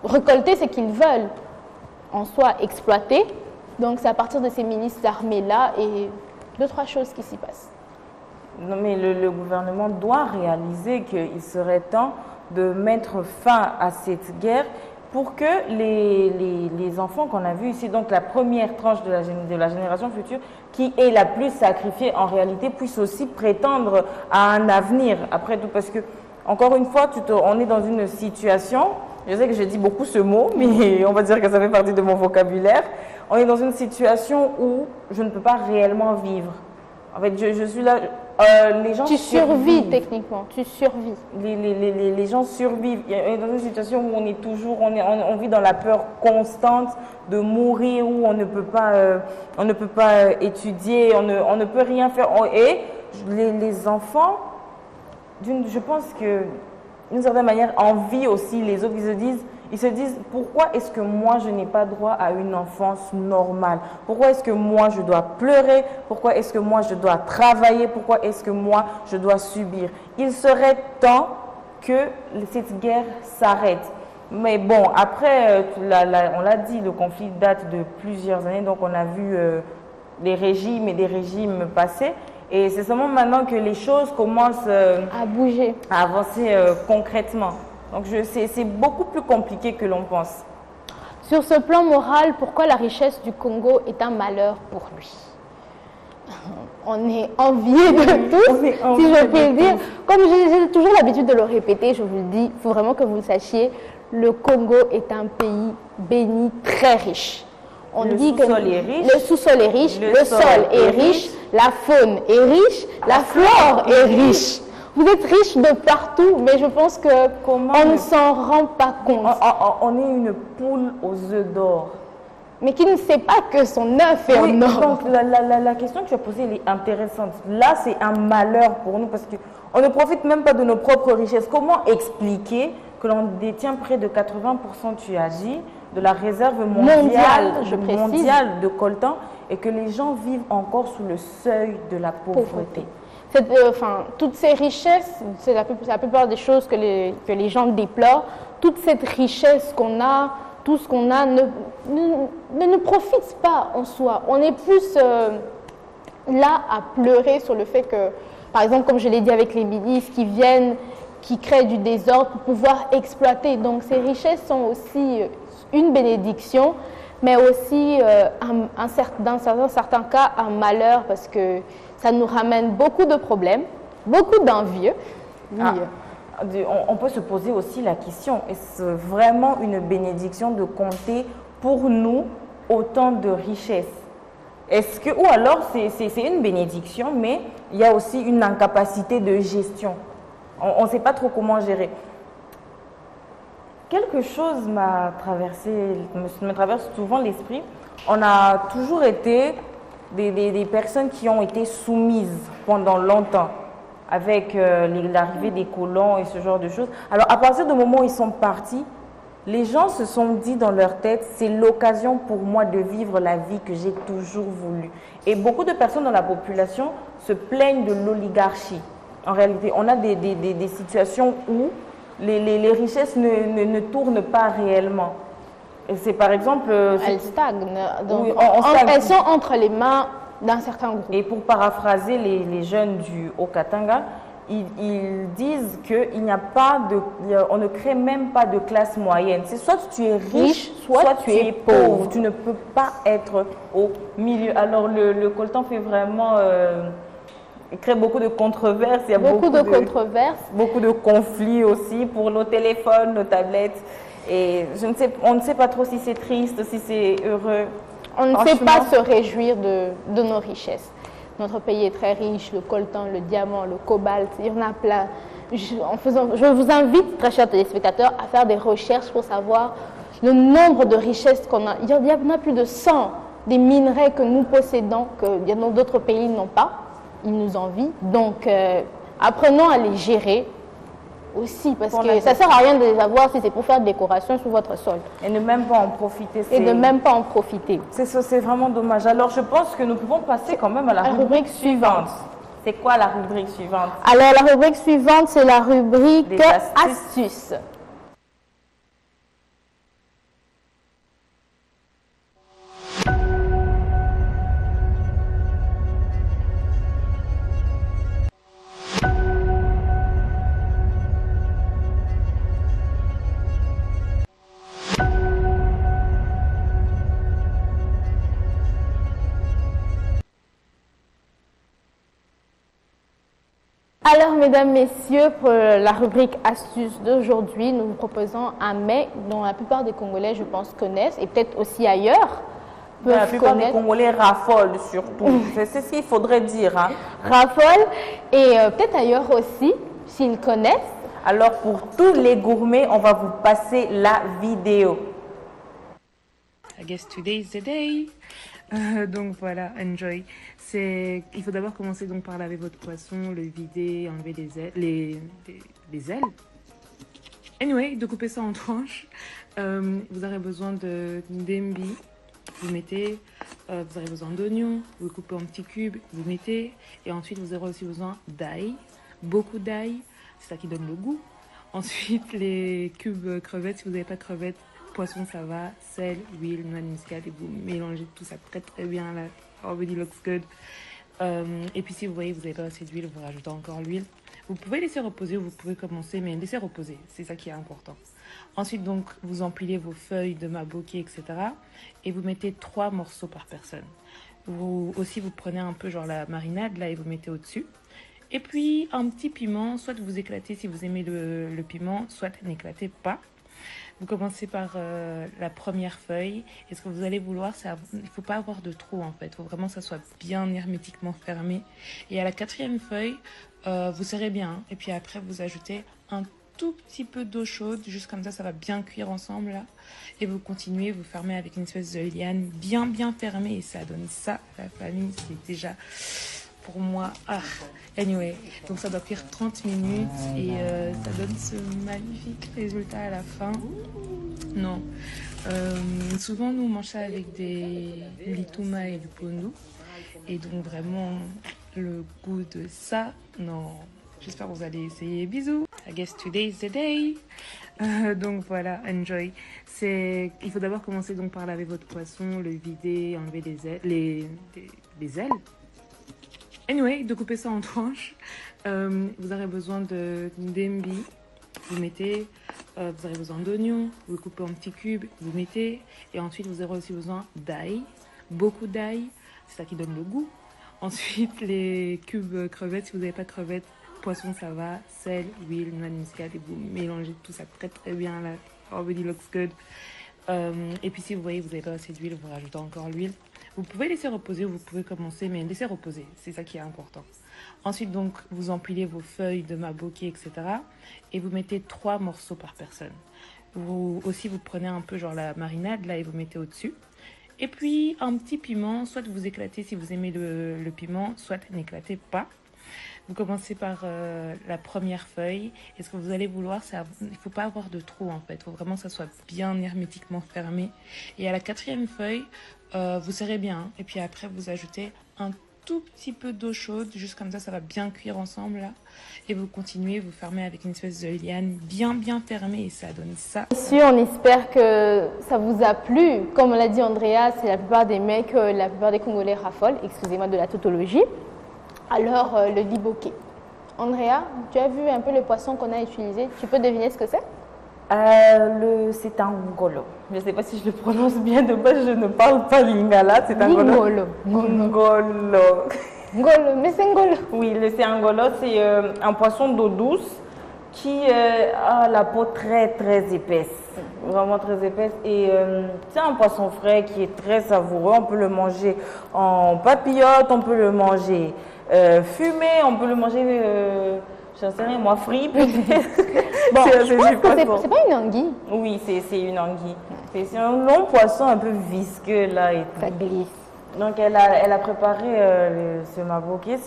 récolter ce qu'ils veulent, en soi exploiter. Donc c'est à partir de ces milices armées-là et deux, trois choses qui s'y passent. Non, mais le gouvernement doit réaliser qu'il serait temps de mettre fin à cette guerre pour que les enfants qu'on a vus ici, donc la première tranche de la génération future, qui est la plus sacrifiée en réalité, puisse aussi prétendre à un avenir après tout. Parce que, encore une fois, on est dans une situation, je sais que je dis beaucoup ce mot, mais on va dire que ça fait partie de mon vocabulaire. On est dans une situation où je ne peux pas réellement vivre. En fait, je suis là, les gens tu survis techniquement, tu survis. Les gens survivent. On est dans une situation où on est toujours, on vit dans la peur constante de mourir, où on ne peut pas étudier, on ne peut rien faire. Et les enfants, je pense que d'une certaine manière, envient aussi les autres. Ils se disent, pourquoi est-ce que moi, je n'ai pas droit à une enfance normale? Pourquoi est-ce que moi, je dois pleurer? Pourquoi est-ce que moi, je dois travailler? Pourquoi est-ce que moi, je dois subir? Il serait temps que cette guerre s'arrête. Mais bon, après, on l'a dit, le conflit date de plusieurs années. Donc, on a vu des régimes et des régimes passer. Et c'est seulement maintenant que les choses commencent à bouger, à avancer concrètement. Donc c'est beaucoup plus compliqué que l'on pense. Sur ce plan moral, pourquoi la richesse du Congo est un malheur pour lui? On est envié de tous, si je peux le dire. Comme j'ai toujours l'habitude de le répéter, je vous le dis, il faut vraiment que vous le sachiez, le Congo est un pays béni, très riche. On dit que le sous-sol est riche, le sol est riche, la faune est riche, la flore est riche. Vous êtes riche de partout, mais je pense qu'on ne s'en rend pas compte. On est une poule aux œufs d'or. Mais qui ne sait pas que son œuf est en or. Donc la question que tu as posée, elle est intéressante. Là, c'est un malheur pour nous parce qu'on ne profite même pas de nos propres richesses. Comment expliquer que l'on détient près de 80%, tu as dit, de la réserve mondiale de coltan et que les gens vivent encore sous le seuil de la pauvreté? Toutes ces richesses, c'est la plupart des choses que les gens déplorent, toute cette richesse qu'on a, tout ce qu'on a ne profite pas en soi. On est plus là à pleurer sur le fait que, par exemple, comme je l'ai dit avec les milices qui viennent, qui créent du désordre pour pouvoir exploiter. Donc ces richesses sont aussi une bénédiction, mais aussi dans certains cas un malheur parce que ça nous ramène beaucoup de problèmes, beaucoup d'envieux. Oui. On peut se poser aussi la question, est-ce vraiment une bénédiction de compter pour nous autant de richesses? Ou alors c'est une bénédiction, mais il y a aussi une incapacité de gestion. On ne sait pas trop comment gérer. quelque chose m'a traversé, me traverse souvent l'esprit. On a toujours été des personnes qui ont été soumises pendant longtemps avec l'arrivée des colons et ce genre de choses. Alors, à partir du moment où ils sont partis, les gens se sont dit dans leur tête, c'est l'occasion pour moi de vivre la vie que j'ai toujours voulu. Et beaucoup de personnes dans la population se plaignent de l'oligarchie. En réalité, on a des situations où les richesses ne tournent pas réellement. Et c'est par exemple... elles stagnent. Donc, oui, on stagne. Elles sont entre les mains d'un certain groupe. Et pour paraphraser les jeunes du Haut-Katanga, ils disent qu'il n'y a pas on ne crée même pas de classe moyenne. C'est soit tu es riche, soit tu es pauvre. Tu ne peux pas être au milieu. Alors le coltan fait vraiment... il crée beaucoup de controverses. Il y a beaucoup de controverses. Beaucoup de conflits aussi pour nos téléphones, nos tablettes. Et on ne sait pas trop si c'est triste, si c'est heureux. On ne sait pas se réjouir de nos richesses. Notre pays est très riche, le coltan, le diamant, le cobalt, il y en a plein. Je vous invite, très chers téléspectateurs, à faire des recherches pour savoir le nombre de richesses qu'on a. Il y en a plus de 100 des minerais que nous possédons, que d'autres pays n'ont pas. Ils nous envient. Donc, apprenons à les gérer aussi, parce que ça ne sert à rien de les avoir si c'est pour faire de décoration sur votre sol. Et ne même pas en profiter. Et de même pas en profiter. C'est vraiment dommage. Alors, je pense que nous pouvons passer quand même à la rubrique suivante. C'est quoi la rubrique suivante? Alors, la rubrique suivante, c'est la rubrique astuces. Alors, mesdames, messieurs, pour la rubrique astuces d'aujourd'hui, nous vous proposons un mets dont la plupart des Congolais, je pense, connaissent, et peut-être aussi ailleurs. La plupart des Congolais raffolent surtout. C'est ce qu'il faudrait dire. Hein. Raffolent, et peut-être ailleurs aussi, s'ils connaissent. Alors, pour tous les gourmets, on va vous passer la vidéo. I guess today is the day. Donc voilà, enjoy. Il faut d'abord commencer donc par laver votre poisson, le vider, enlever les ailes. Anyway, de couper ça en tranches. Vous aurez besoin de ndembi. Vous mettez. Vous aurez besoin d'oignons. Vous coupez en petits cubes. Vous mettez. Et ensuite, vous aurez aussi besoin d'ail. Beaucoup d'ail. C'est ça qui donne le goût. Ensuite, les cubes crevettes. Si vous n'avez pas de crevettes, poisson, ça va, sel, huile, noix de muscade, et vous mélangez tout ça très bien là. Everybody looks good. Et puis si vous voyez, vous n'avez pas assez d'huile, vous rajoutez encore l'huile. Vous pouvez laisser reposer, vous pouvez commencer, mais laissez reposer, c'est ça qui est important. Ensuite, donc, vous empilez vos feuilles de maboké, etc. Et vous mettez 3 morceaux par personne. Vous prenez un peu genre la marinade là et vous mettez au-dessus. Et puis un petit piment, soit vous éclatez si vous aimez le piment, soit n'éclatez pas. Vous commencez par la première feuille. Et ce que vous allez vouloir, il ne faut pas avoir de trou en fait. Il faut vraiment que ça soit bien hermétiquement fermé. Et à la 4e feuille, vous serrez bien. Et puis après, vous ajoutez un tout petit peu d'eau chaude. Juste comme ça va bien cuire ensemble là. Et vous continuez, vous fermez avec une espèce de liane bien fermée. Et ça donne ça. La famille, c'est déjà... pour moi, anyway, donc ça doit cuire 30 minutes et ça donne ce magnifique résultat à la fin. Non, souvent nous on mange ça avec des lituma et du pondu et donc vraiment le goût de ça, non, j'espère que vous allez essayer. Bisous. I guess today is the day. Donc voilà, enjoy. Il faut d'abord commencer donc par laver votre poisson, le vider, enlever les ailes. Anyway, de couper ça en tranches. Vous aurez besoin de ndembi. Vous mettez. Vous aurez besoin d'oignons. Vous coupez en petits cubes. Vous mettez. Et ensuite, vous aurez aussi besoin d'ail. Beaucoup d'ail. C'est ça qui donne le goût. Ensuite, les cubes crevettes. Si vous n'avez pas de crevettes, poisson, ça va. Sel, huile, noix de muscade. Et vous mélangez tout ça très bien là. Everybody looks good. Et puis si vous voyez, vous n'avez pas assez d'huile, vous rajoutez encore l'huile. Vous pouvez laisser reposer, vous pouvez commencer, mais laissez reposer, c'est ça qui est important. Ensuite, donc, vous empilez vos feuilles de maboké, etc. Et vous mettez 3 morceaux par personne. Vous aussi, vous prenez un peu genre la marinade là et vous mettez au-dessus. Et puis un petit piment, soit vous éclatez si vous aimez le piment, soit n'éclatez pas. Vous commencez par la première feuille. Et ce que vous allez vouloir, il ne faut pas avoir de trou en fait. Il faut vraiment que ça soit bien hermétiquement fermé. Et à la quatrième feuille, vous serrez bien. Et puis après, vous ajoutez un tout petit peu d'eau chaude. Juste comme ça va bien cuire ensemble là. Et vous continuez, vous fermez avec une espèce de liane bien fermée. Et ça donne ça. Bien sûr, on espère que ça vous a plu. Comme l'a dit Andrea, c'est la plupart des mecs, la plupart des Congolais raffolent. Excusez-moi de la tautologie. Alors, le liboké. Andrea, tu as vu un peu le poisson qu'on a utilisé. Tu peux deviner ce que c'est? C'est un ngolo. Je ne sais pas si je le prononce bien, de base je ne parle pas lingala. C'est un ngolo. Ngolo. Ngolo, mais c'est ngolo. Oui, c'est un ngolo, c'est un poisson d'eau douce qui a la peau très épaisse. Vraiment très épaisse. Et c'est un poisson frais qui est très savoureux. On peut le manger en papillote, on peut le manger fumé, on peut le manger, j'en sais rien, moi, frit peut-être. Bon, je pense que c'est pas une anguille. Oui, c'est une anguille. C'est un long poisson un peu visqueux là et tout. Ça glisse. Donc elle a préparé ce maboké.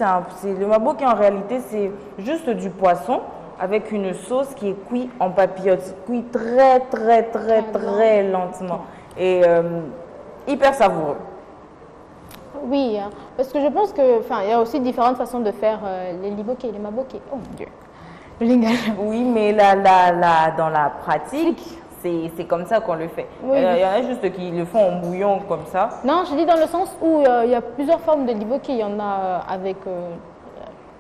Le maboké en réalité c'est juste du poisson avec une sauce qui est cuite en papillote, cuite très lentement et hyper savoureux. Oui, hein, parce que je pense que, il y a aussi différentes façons de faire les liboké, les maboké. Oh mon Dieu, le lingala. Oui, mais dans la pratique, c'est comme ça qu'on le fait. Oui. Il y en a juste qui le font en bouillon comme ça. Non, je dis dans le sens où il y a plusieurs formes de liboké. Il y en a avec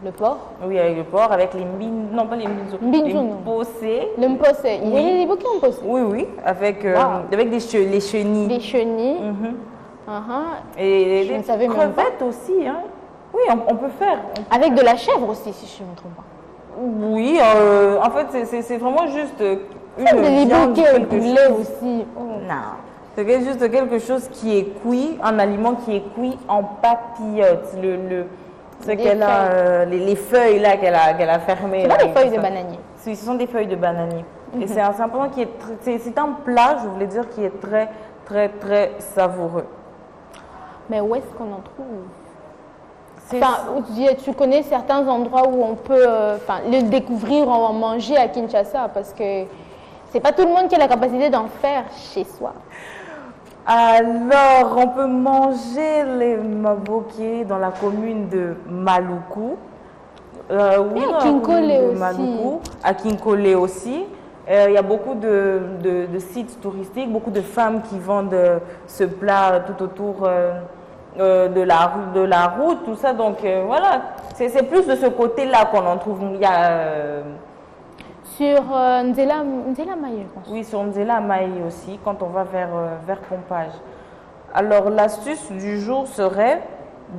le porc. Oui, avec le porc, avec les mbinzo. Non, pas les mbinzo. Mbinzo, les non. mpossé. Le mpossé. Il y a les liboké en mpossé. Oui, avec les chenilles. Des chenilles. Et je des ne savais même crevettes aussi. Hein. Oui, on peut faire. Avec de la chèvre aussi, si je ne me trompe pas. Oui, en fait, c'est vraiment juste une des viande, liboké au quelque poulet chose. aussi. Oh. Non, c'est juste quelque chose qui est cuit, un aliment qui est cuit en papillote. Les feuilles là qu'elle a fermées. C'est pas des feuilles de bananier. Ce sont des feuilles de bananier. Et c'est un plat qui c'est un plat, je voulais dire, qui est très savoureux. Mais où est-ce qu'on en trouve? Tu connais certains endroits où on peut le découvrir, en manger à Kinshasa, parce que c'est pas tout le monde qui a la capacité d'en faire chez soi. Alors, on peut manger les maboké dans la commune de Maluku. Oui, à Kinkole aussi. À Kinkole aussi. Il y a beaucoup de sites touristiques, beaucoup de femmes qui vendent ce plat tout autour de la route, tout ça. Donc voilà, c'est plus de ce côté-là qu'on en trouve. Il y a sur Nzela Maye, je pense. Oui, sur Nzela Maye aussi, quand on va vers Pompage. Alors l'astuce du jour serait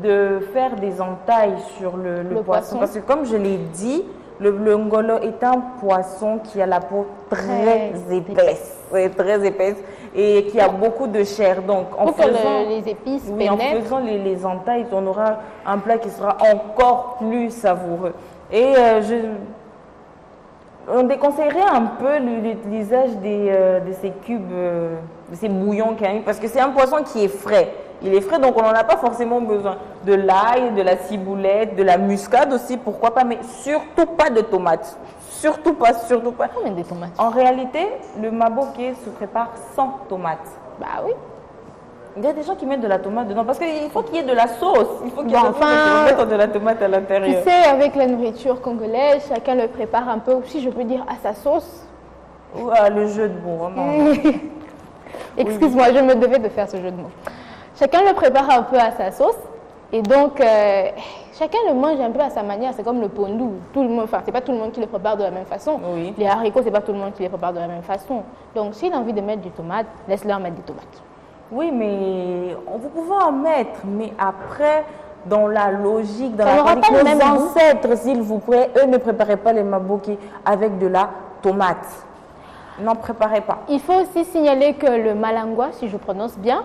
de faire des entailles sur le poisson. Parce que comme je l'ai dit, le ngolo est un poisson qui a la peau très épaisse. Oui, très épaisse. Et qui a beaucoup de chair. Donc, en faisant les épices en faisant les entailles, on aura un plat qui sera encore plus savoureux. Et on déconseillerait un peu l'utilisation de ces cubes, de ces bouillons qu'il y a eu, parce que c'est un poisson qui est frais. Il est frais, donc on n'en a pas forcément besoin. De l'ail, de la ciboulette, de la muscade aussi, pourquoi pas, mais surtout pas de tomates. Surtout pas. Combien de tomates? En réalité, le maboké se prépare sans tomates. Bah oui. Il y a des gens qui mettent de la tomate dedans, parce qu'il faut qu'il y ait de la sauce. Il faut qu'il y ait de la tomate à l'intérieur. Tu sais, avec la nourriture congolaise, chacun le prépare un peu, si je peux dire, à sa sauce. Ou à le jeu de mots, vraiment. Excuse-moi, je me devais de faire ce jeu de mots. Chacun le prépare un peu à sa sauce. Et donc, chacun le mange un peu à sa manière. C'est comme le pondou. C'est pas tout le monde qui le prépare de la même façon. Oui. Les haricots, c'est pas tout le monde qui les prépare de la même façon. Donc, s'il a envie de mettre du tomate, laisse-leur mettre des tomates. Oui, mais vous pouvez en mettre. Mais après, dans la logique, dans la pratique, nos ancêtres, s'il vous plaît, eux ne préparaient pas les maboké avec de la tomate. N'en préparez pas. Il faut aussi signaler que le malangua, si je prononce bien,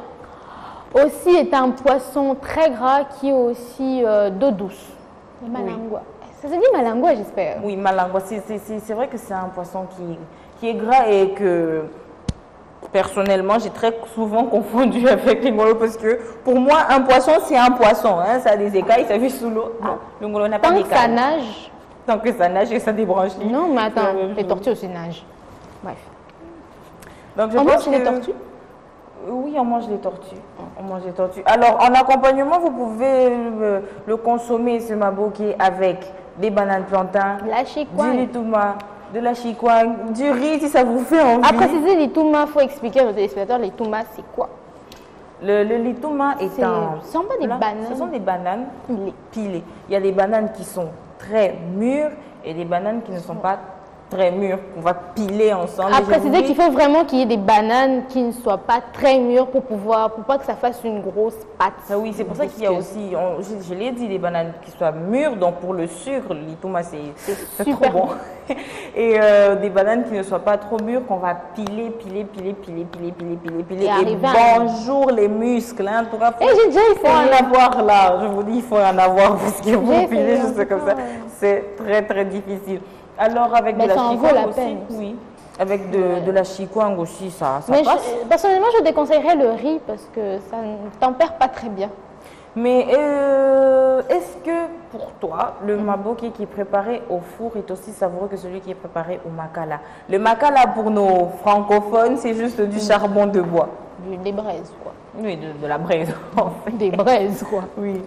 aussi est un poisson très gras qui est aussi d'eau douce. Le malangua. Oui. Ça se dit malangua, j'espère. Oui, malangua. C'est vrai que c'est un poisson qui est gras et que personnellement j'ai très souvent confondu avec les ngolo parce que pour moi un poisson c'est un poisson, hein, ça a des écailles, ça vit sous l'eau. Non, le ngolo n'a pas Tant que ça d'écailles. nage. Tant que ça nage et ça débranche. Non, mais attends, les tortues aussi nagent. Bref. Donc je On pense mange les que- tortues? Oui, on mange les tortues. On mange les tortues. Alors, en accompagnement, vous pouvez le consommer, ce maboké, avec des bananes plantains, La du chikwang. litouma, de la chikwang, du riz si ça vous fait envie. À préciser, les touma, il faut expliquer aux téléspectateurs, les touma, c'est quoi? Le litouma est un... Ce sont pas des plat- bananes. Ce sont des bananes pilées. pilées. Il y a des bananes qui sont très mûres et des bananes qui ne sont pas très mûres, qu'on va piler ensemble. À Et je préciser vous dis- qu'il faut vraiment qu'il y ait des bananes qui ne soient pas très mûres pour pas que ça fasse une grosse pâte. Ah oui, c'est pour ça qu'il y a aussi, je l'ai dit, des bananes qui soient mûres, donc pour le sucre, le litouma c'est trop super bon. Et des bananes qui ne soient pas trop mûres, qu'on va piler. Et Et arriver à- bonjour les muscles, hein, pour Eh, j'ai déjà faut en essayé. avoir là, je vous dis, il faut en avoir parce que vous J'ai pilez essayé juste un comme peu, ça, ouais. c'est très difficile. Alors avec Mais de la ça en vaut chikwang la aussi, peine. oui, avec de la chikwang aussi, ça Mais passe. personnellement, je déconseillerais le riz parce que ça ne tempère pas très bien. Mais est-ce que pour toi, le maboké qui est préparé au four est aussi savoureux que celui qui est préparé au makala? Le makala, pour nos francophones, c'est juste du charbon de bois. Des braises, quoi. Oui, de la braise, en fait. Des braises, quoi. Oui.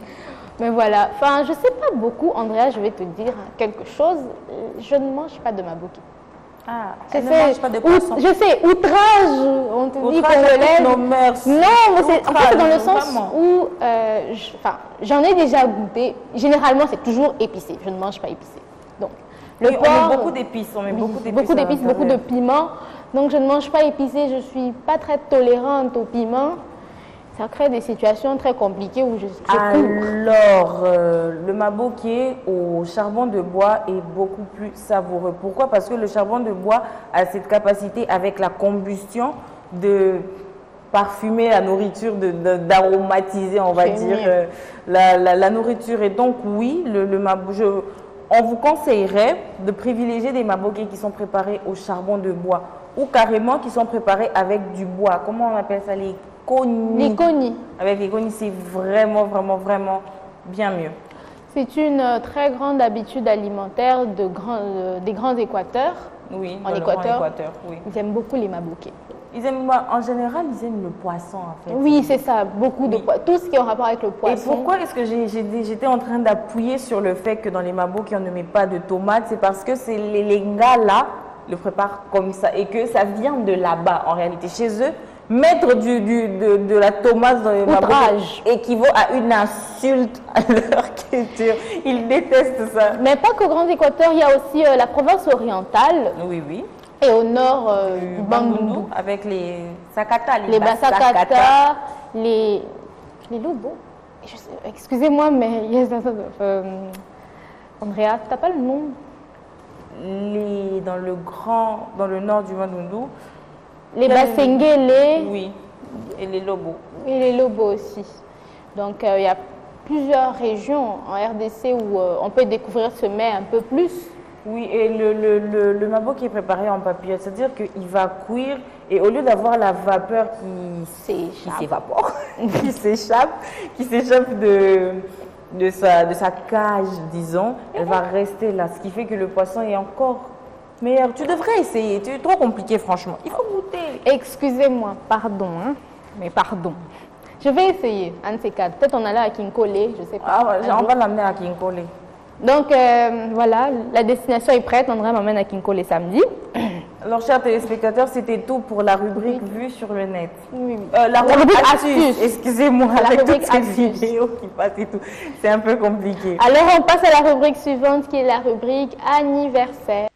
Mais voilà. Enfin, je sais pas beaucoup, Andrea, je vais te dire quelque chose. Je ne mange pas de maboké. Ah, Je elle ne sais, mange pas de poisson. je sais, outrage, on te dit Outrage qu'on à toutes lève. nos mœurs. Non, mais en fait, c'est dans le Outrage, sens vraiment. où j'en ai déjà goûté. Généralement, c'est toujours épicé. Je ne mange pas épicé. Donc, le Oui, on porc, met beaucoup d'épices, on met oui, beaucoup d'épices. beaucoup à d'épices, beaucoup de l'intérieur. piment. Donc, je ne mange pas épicé. Je suis pas très tolérante au piment. Ça crée des situations très compliquées où je cours. Alors, le maboké au charbon de bois est beaucoup plus savoureux. Pourquoi? Parce que le charbon de bois a cette capacité, avec la combustion, de parfumer la nourriture, d'aromatiser, on va C'est dire, mieux. la nourriture. Et donc, oui, on vous conseillerait de privilégier des mabokés qui sont préparés au charbon de bois ou carrément qui sont préparés avec du bois. Comment on appelle ça? Les Les conis. avec les conis, c'est vraiment bien mieux. C'est une très grande habitude alimentaire des grands équateurs. Oui, En dans le Grand Équateur. Équateur, oui. Ils aiment beaucoup les mabokés. Ils aiment, en général, ils aiment le poisson, en fait. Oui, c'est ça, beaucoup de Oui. poissons. Tout ce qui est en rapport avec le Et poisson. pourquoi est-ce que j'étais en train d'appuyer sur le fait que dans les maboki, on ne met pas de tomates? C'est parce que c'est les Lingala le préparent comme ça et que ça vient de là-bas, en réalité. Chez eux, mettre de la tomate dans les maboki Outrage. équivaut à une insulte à leur culture. Ils détestent ça. Mais pas qu'au Grand Équateur, il y a aussi la province orientale Oui, oui. et au nord du Bandundu. Bandundu avec les sakata, Les Basakata, les Lobos. Excusez-moi, mais Andrea, t'as pas le nom? Dans le nord du Bandundu, Les Basengele oui, et les lobos. et les Lobos aussi. Donc il y a plusieurs régions en RDC où on peut découvrir ce mets un peu plus. Oui, et le mabo qui est préparé en papillote, c'est-à-dire qu'il va cuire et au lieu d'avoir la vapeur qui s'évapore, qui s'échappe de sa cage, disons, elle va rester là, ce qui fait que le poisson est encore meilleur. Tu devrais essayer, c'est trop compliqué franchement. Il faut goûter. Excusez-moi, pardon, hein, mais pardon. Je vais essayer, un de ces quatre. Peut-être on allait à Kinkole, je sais pas. Ah ouais, un on jour. va l'amener à Kinkole. Donc voilà, la destination est prête. Andrea m'emmène à Kinkole samedi. Alors, chers téléspectateurs, c'était tout pour la rubrique Vue sur le net. Oui, oui. La rubrique rubrique astuces. astuces, excusez-moi, La avec rubrique toutes ces astuces. vidéos qui passent et tout, c'est un peu compliqué. Alors on passe à la rubrique suivante qui est la rubrique anniversaire.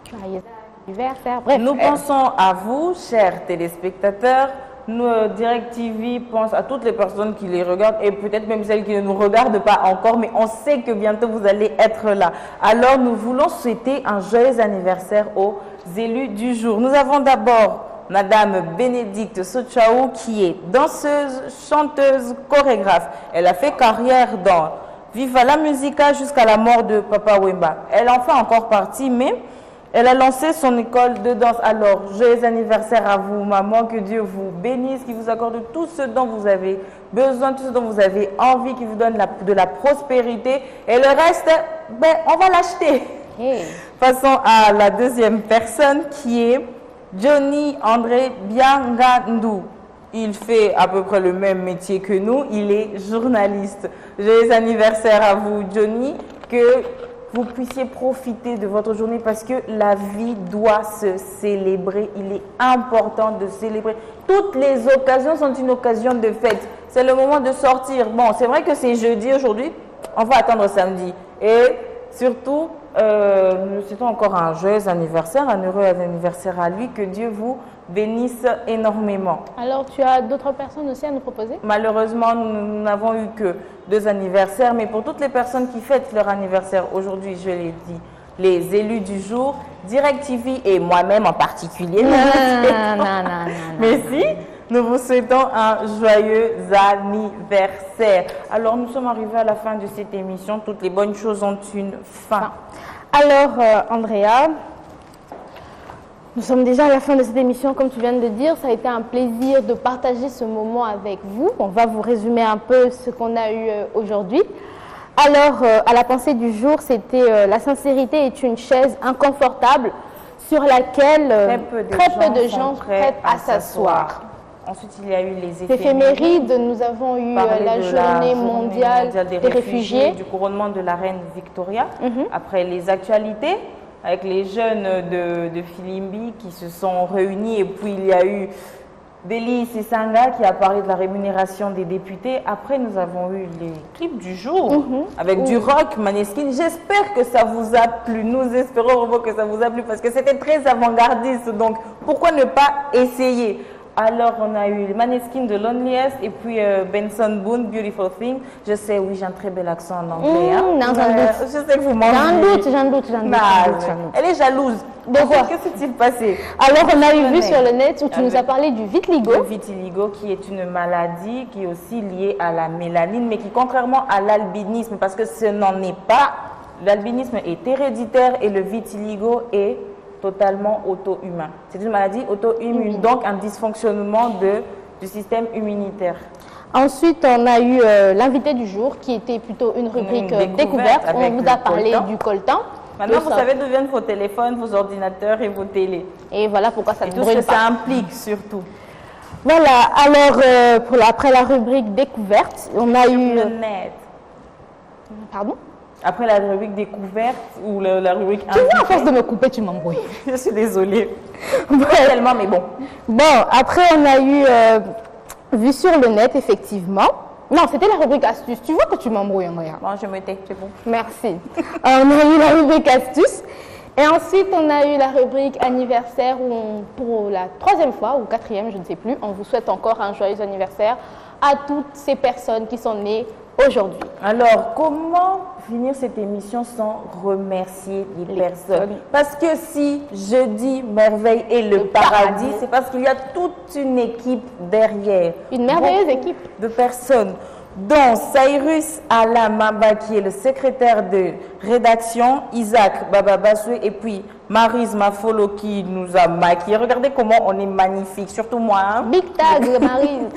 Joyeux anniversaire. Bref, Nous pensons à vous, chers téléspectateurs. Nous, DirecTV pense à toutes les personnes qui les regardent et peut-être même celles qui ne nous regardent pas encore, mais on sait que bientôt vous allez être là. Alors nous voulons souhaiter un joyeux anniversaire aux élus du jour. Nous avons d'abord Madame Bénédicte Sochaou qui est danseuse, chanteuse, chorégraphe. Elle a fait carrière dans Viva la Musica jusqu'à la mort de Papa Wemba. Elle en fait encore partie, mais elle a lancé son école de danse. Alors, joyeux anniversaire à vous, maman. Que Dieu vous bénisse, qu'il vous accorde tout ce dont vous avez besoin, tout ce dont vous avez envie, qu'il vous donne de la prospérité. Et le reste, ben, on va l'acheter. Hey. Passons à la deuxième personne qui est Johnny André Biangandou. Il fait à peu près le même métier que nous. Il est journaliste. Joyeux anniversaire à vous, Johnny. Que vous puissiez profiter de votre journée parce que la vie doit se célébrer. Il est important de célébrer. Toutes les occasions sont une occasion de fête. C'est le moment de sortir. Bon, c'est vrai que c'est jeudi aujourd'hui. On va attendre samedi. Et surtout, nous souhaitons encore un joyeux anniversaire, un heureux anniversaire à lui. Que Dieu vous bénisse énormément. Alors, tu as d'autres personnes aussi à nous proposer? Malheureusement, nous n'avons eu que 2 anniversaires, mais pour toutes les personnes qui fêtent leur anniversaire aujourd'hui, je l'ai dit, les élus du jour, DirecTV et moi-même en particulier. Merci. Nous vous souhaitons un joyeux anniversaire. Alors, nous sommes arrivés à la fin de cette émission. Toutes les bonnes choses ont une fin. Alors, Andrea, nous sommes déjà à la fin de cette émission, comme tu viens de le dire. Ça a été un plaisir de partager ce moment avec vous. On va vous résumer un peu ce qu'on a eu aujourd'hui. Alors, à la pensée du jour, c'était la sincérité est une chaise inconfortable sur laquelle très peu de gens sont prêts à s'asseoir. Ensuite, il y a eu les éphémérides. Nous avons eu la journée mondiale des réfugiés, du couronnement de la reine Victoria. Après, les actualités avec les jeunes de Filimbi qui se sont réunis. Et puis, il y a eu Béli Sissanga qui a parlé de la rémunération des députés. Après, nous avons eu les clips du jour avec du rock, Maneskin. J'espère que ça vous a plu. Nous espérons vraiment que ça vous a plu parce que c'était très avant-gardiste. Donc, pourquoi ne pas essayer? Alors, on a eu Maneskin de Loneliest et puis Benson Boone, Beautiful Thing. Je sais, oui, j'ai un très bel accent en anglais. Non, j'en doute. Je sais que vous m'en J'en doute. Elle est jalouse. De quoi? Que s'est-il passé? Alors, on a vu sur le net où tu nous as parlé du vitiligo. Le vitiligo qui est une maladie qui est aussi liée à la mélanine, mais qui, contrairement à l'albinisme, parce que ce n'en est pas, l'albinisme est héréditaire et le vitiligo est totalement auto-humain. C'est une maladie auto-immune, donc un dysfonctionnement du système immunitaire. Ensuite, on a eu l'invité du jour qui était plutôt une rubrique découverte. On vous a parlé du coltan. Maintenant, vous savez d'où viennent vos téléphones, vos ordinateurs et vos télés. Et voilà pourquoi ça ne brûle pas. Et tout ce que ça implique surtout. Voilà, alors après la rubrique découverte, on a eu... Le net. Pardon? Après la rubrique découverte ou la rubrique... Tu vois, à force de me couper, tu m'embrouilles. Je suis désolée. Bon. Tellement, mais bon. Bon, après on a eu vu sur le net, effectivement. Non, c'était la rubrique astuce. Tu vois que tu m'embrouilles, Andrea. Bon, je me tais, c'est bon. Merci. On a eu la rubrique astuce. Et ensuite, on a eu la rubrique anniversaire où pour la 3e fois ou 4e, je ne sais plus, on vous souhaite encore un joyeux anniversaire à toutes ces personnes qui sont nées aujourd'hui. Alors, comment finir cette émission sans remercier les personnes? Parce que si je dis merveille et le paradis, c'est parce qu'il y a toute une équipe derrière. Une merveilleuse équipe de personnes, dont Cyrus Alamaba qui est le secrétaire de rédaction, Isaac Bababaswe et puis Maryse Mafolo qui nous a maquillés. Regardez comment on est magnifique, surtout moi. Hein? Big tag, Maryse.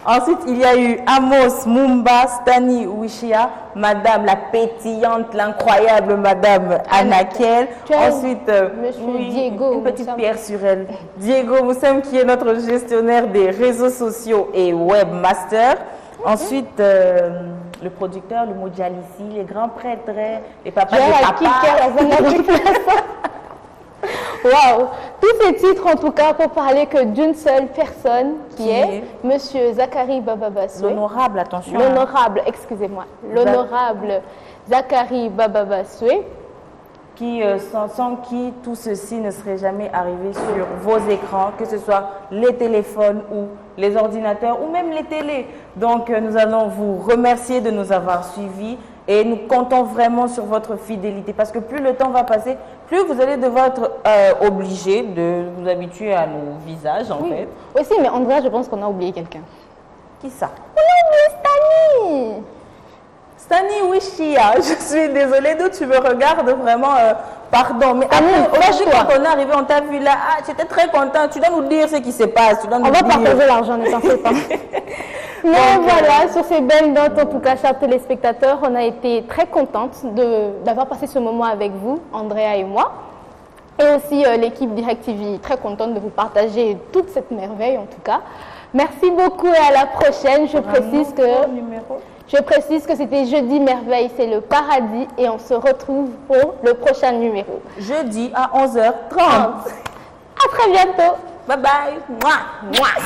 Ensuite, il y a eu Amos Mumba, Stani Wishia, Madame la pétillante, l'incroyable Madame Anakel. Ensuite, Monsieur Diego. Une petite pierre sur elle. Diego Moussem qui est notre gestionnaire des réseaux sociaux et webmaster. Ensuite, le producteur, le Modjalissi, les grands prêtres, les papas de papa. Waouh! Tous ces titres, en tout cas, pour parler que d'une seule personne, qui est Monsieur Zachary Bababaswe. L'honorable, attention. L'honorable, excusez-moi. L'honorable Zachary Bababaswe. sans qui tout ceci ne serait jamais arrivé sur vos écrans, que ce soit les téléphones ou les ordinateurs ou même les télés. Donc, nous allons vous remercier de nous avoir suivis et nous comptons vraiment sur votre fidélité parce que plus le temps va passer, plus vous allez devoir être obligé de vous habituer à nos visages, en fait. Aussi, mais Andrea, je pense qu'on a oublié quelqu'un. Qui ça? On a oublié Stani. Stani, oui, Chia, je suis désolée, d'où tu me regardes vraiment, pardon. Mais Stani, aujourd'hui, quand on est arrivé, on t'a vu là, j'étais très content, tu dois nous dire ce qui se passe. Tu dois nous On va dire. partager l'argent, ne t'en fais pas. Mais voilà, sur ces belles notes, en tout cas, chers téléspectateurs, on a été très contente d'avoir passé ce moment avec vous, Andrea et moi. Et aussi l'équipe DirecTV, très contente de vous partager toute cette merveille, en tout cas. Merci beaucoup et à la prochaine. Je précise que c'était Jeudi Merveille, c'est le paradis et on se retrouve pour le prochain numéro. Jeudi à 11h30. À très bientôt. Bye bye. Mouah, mouah.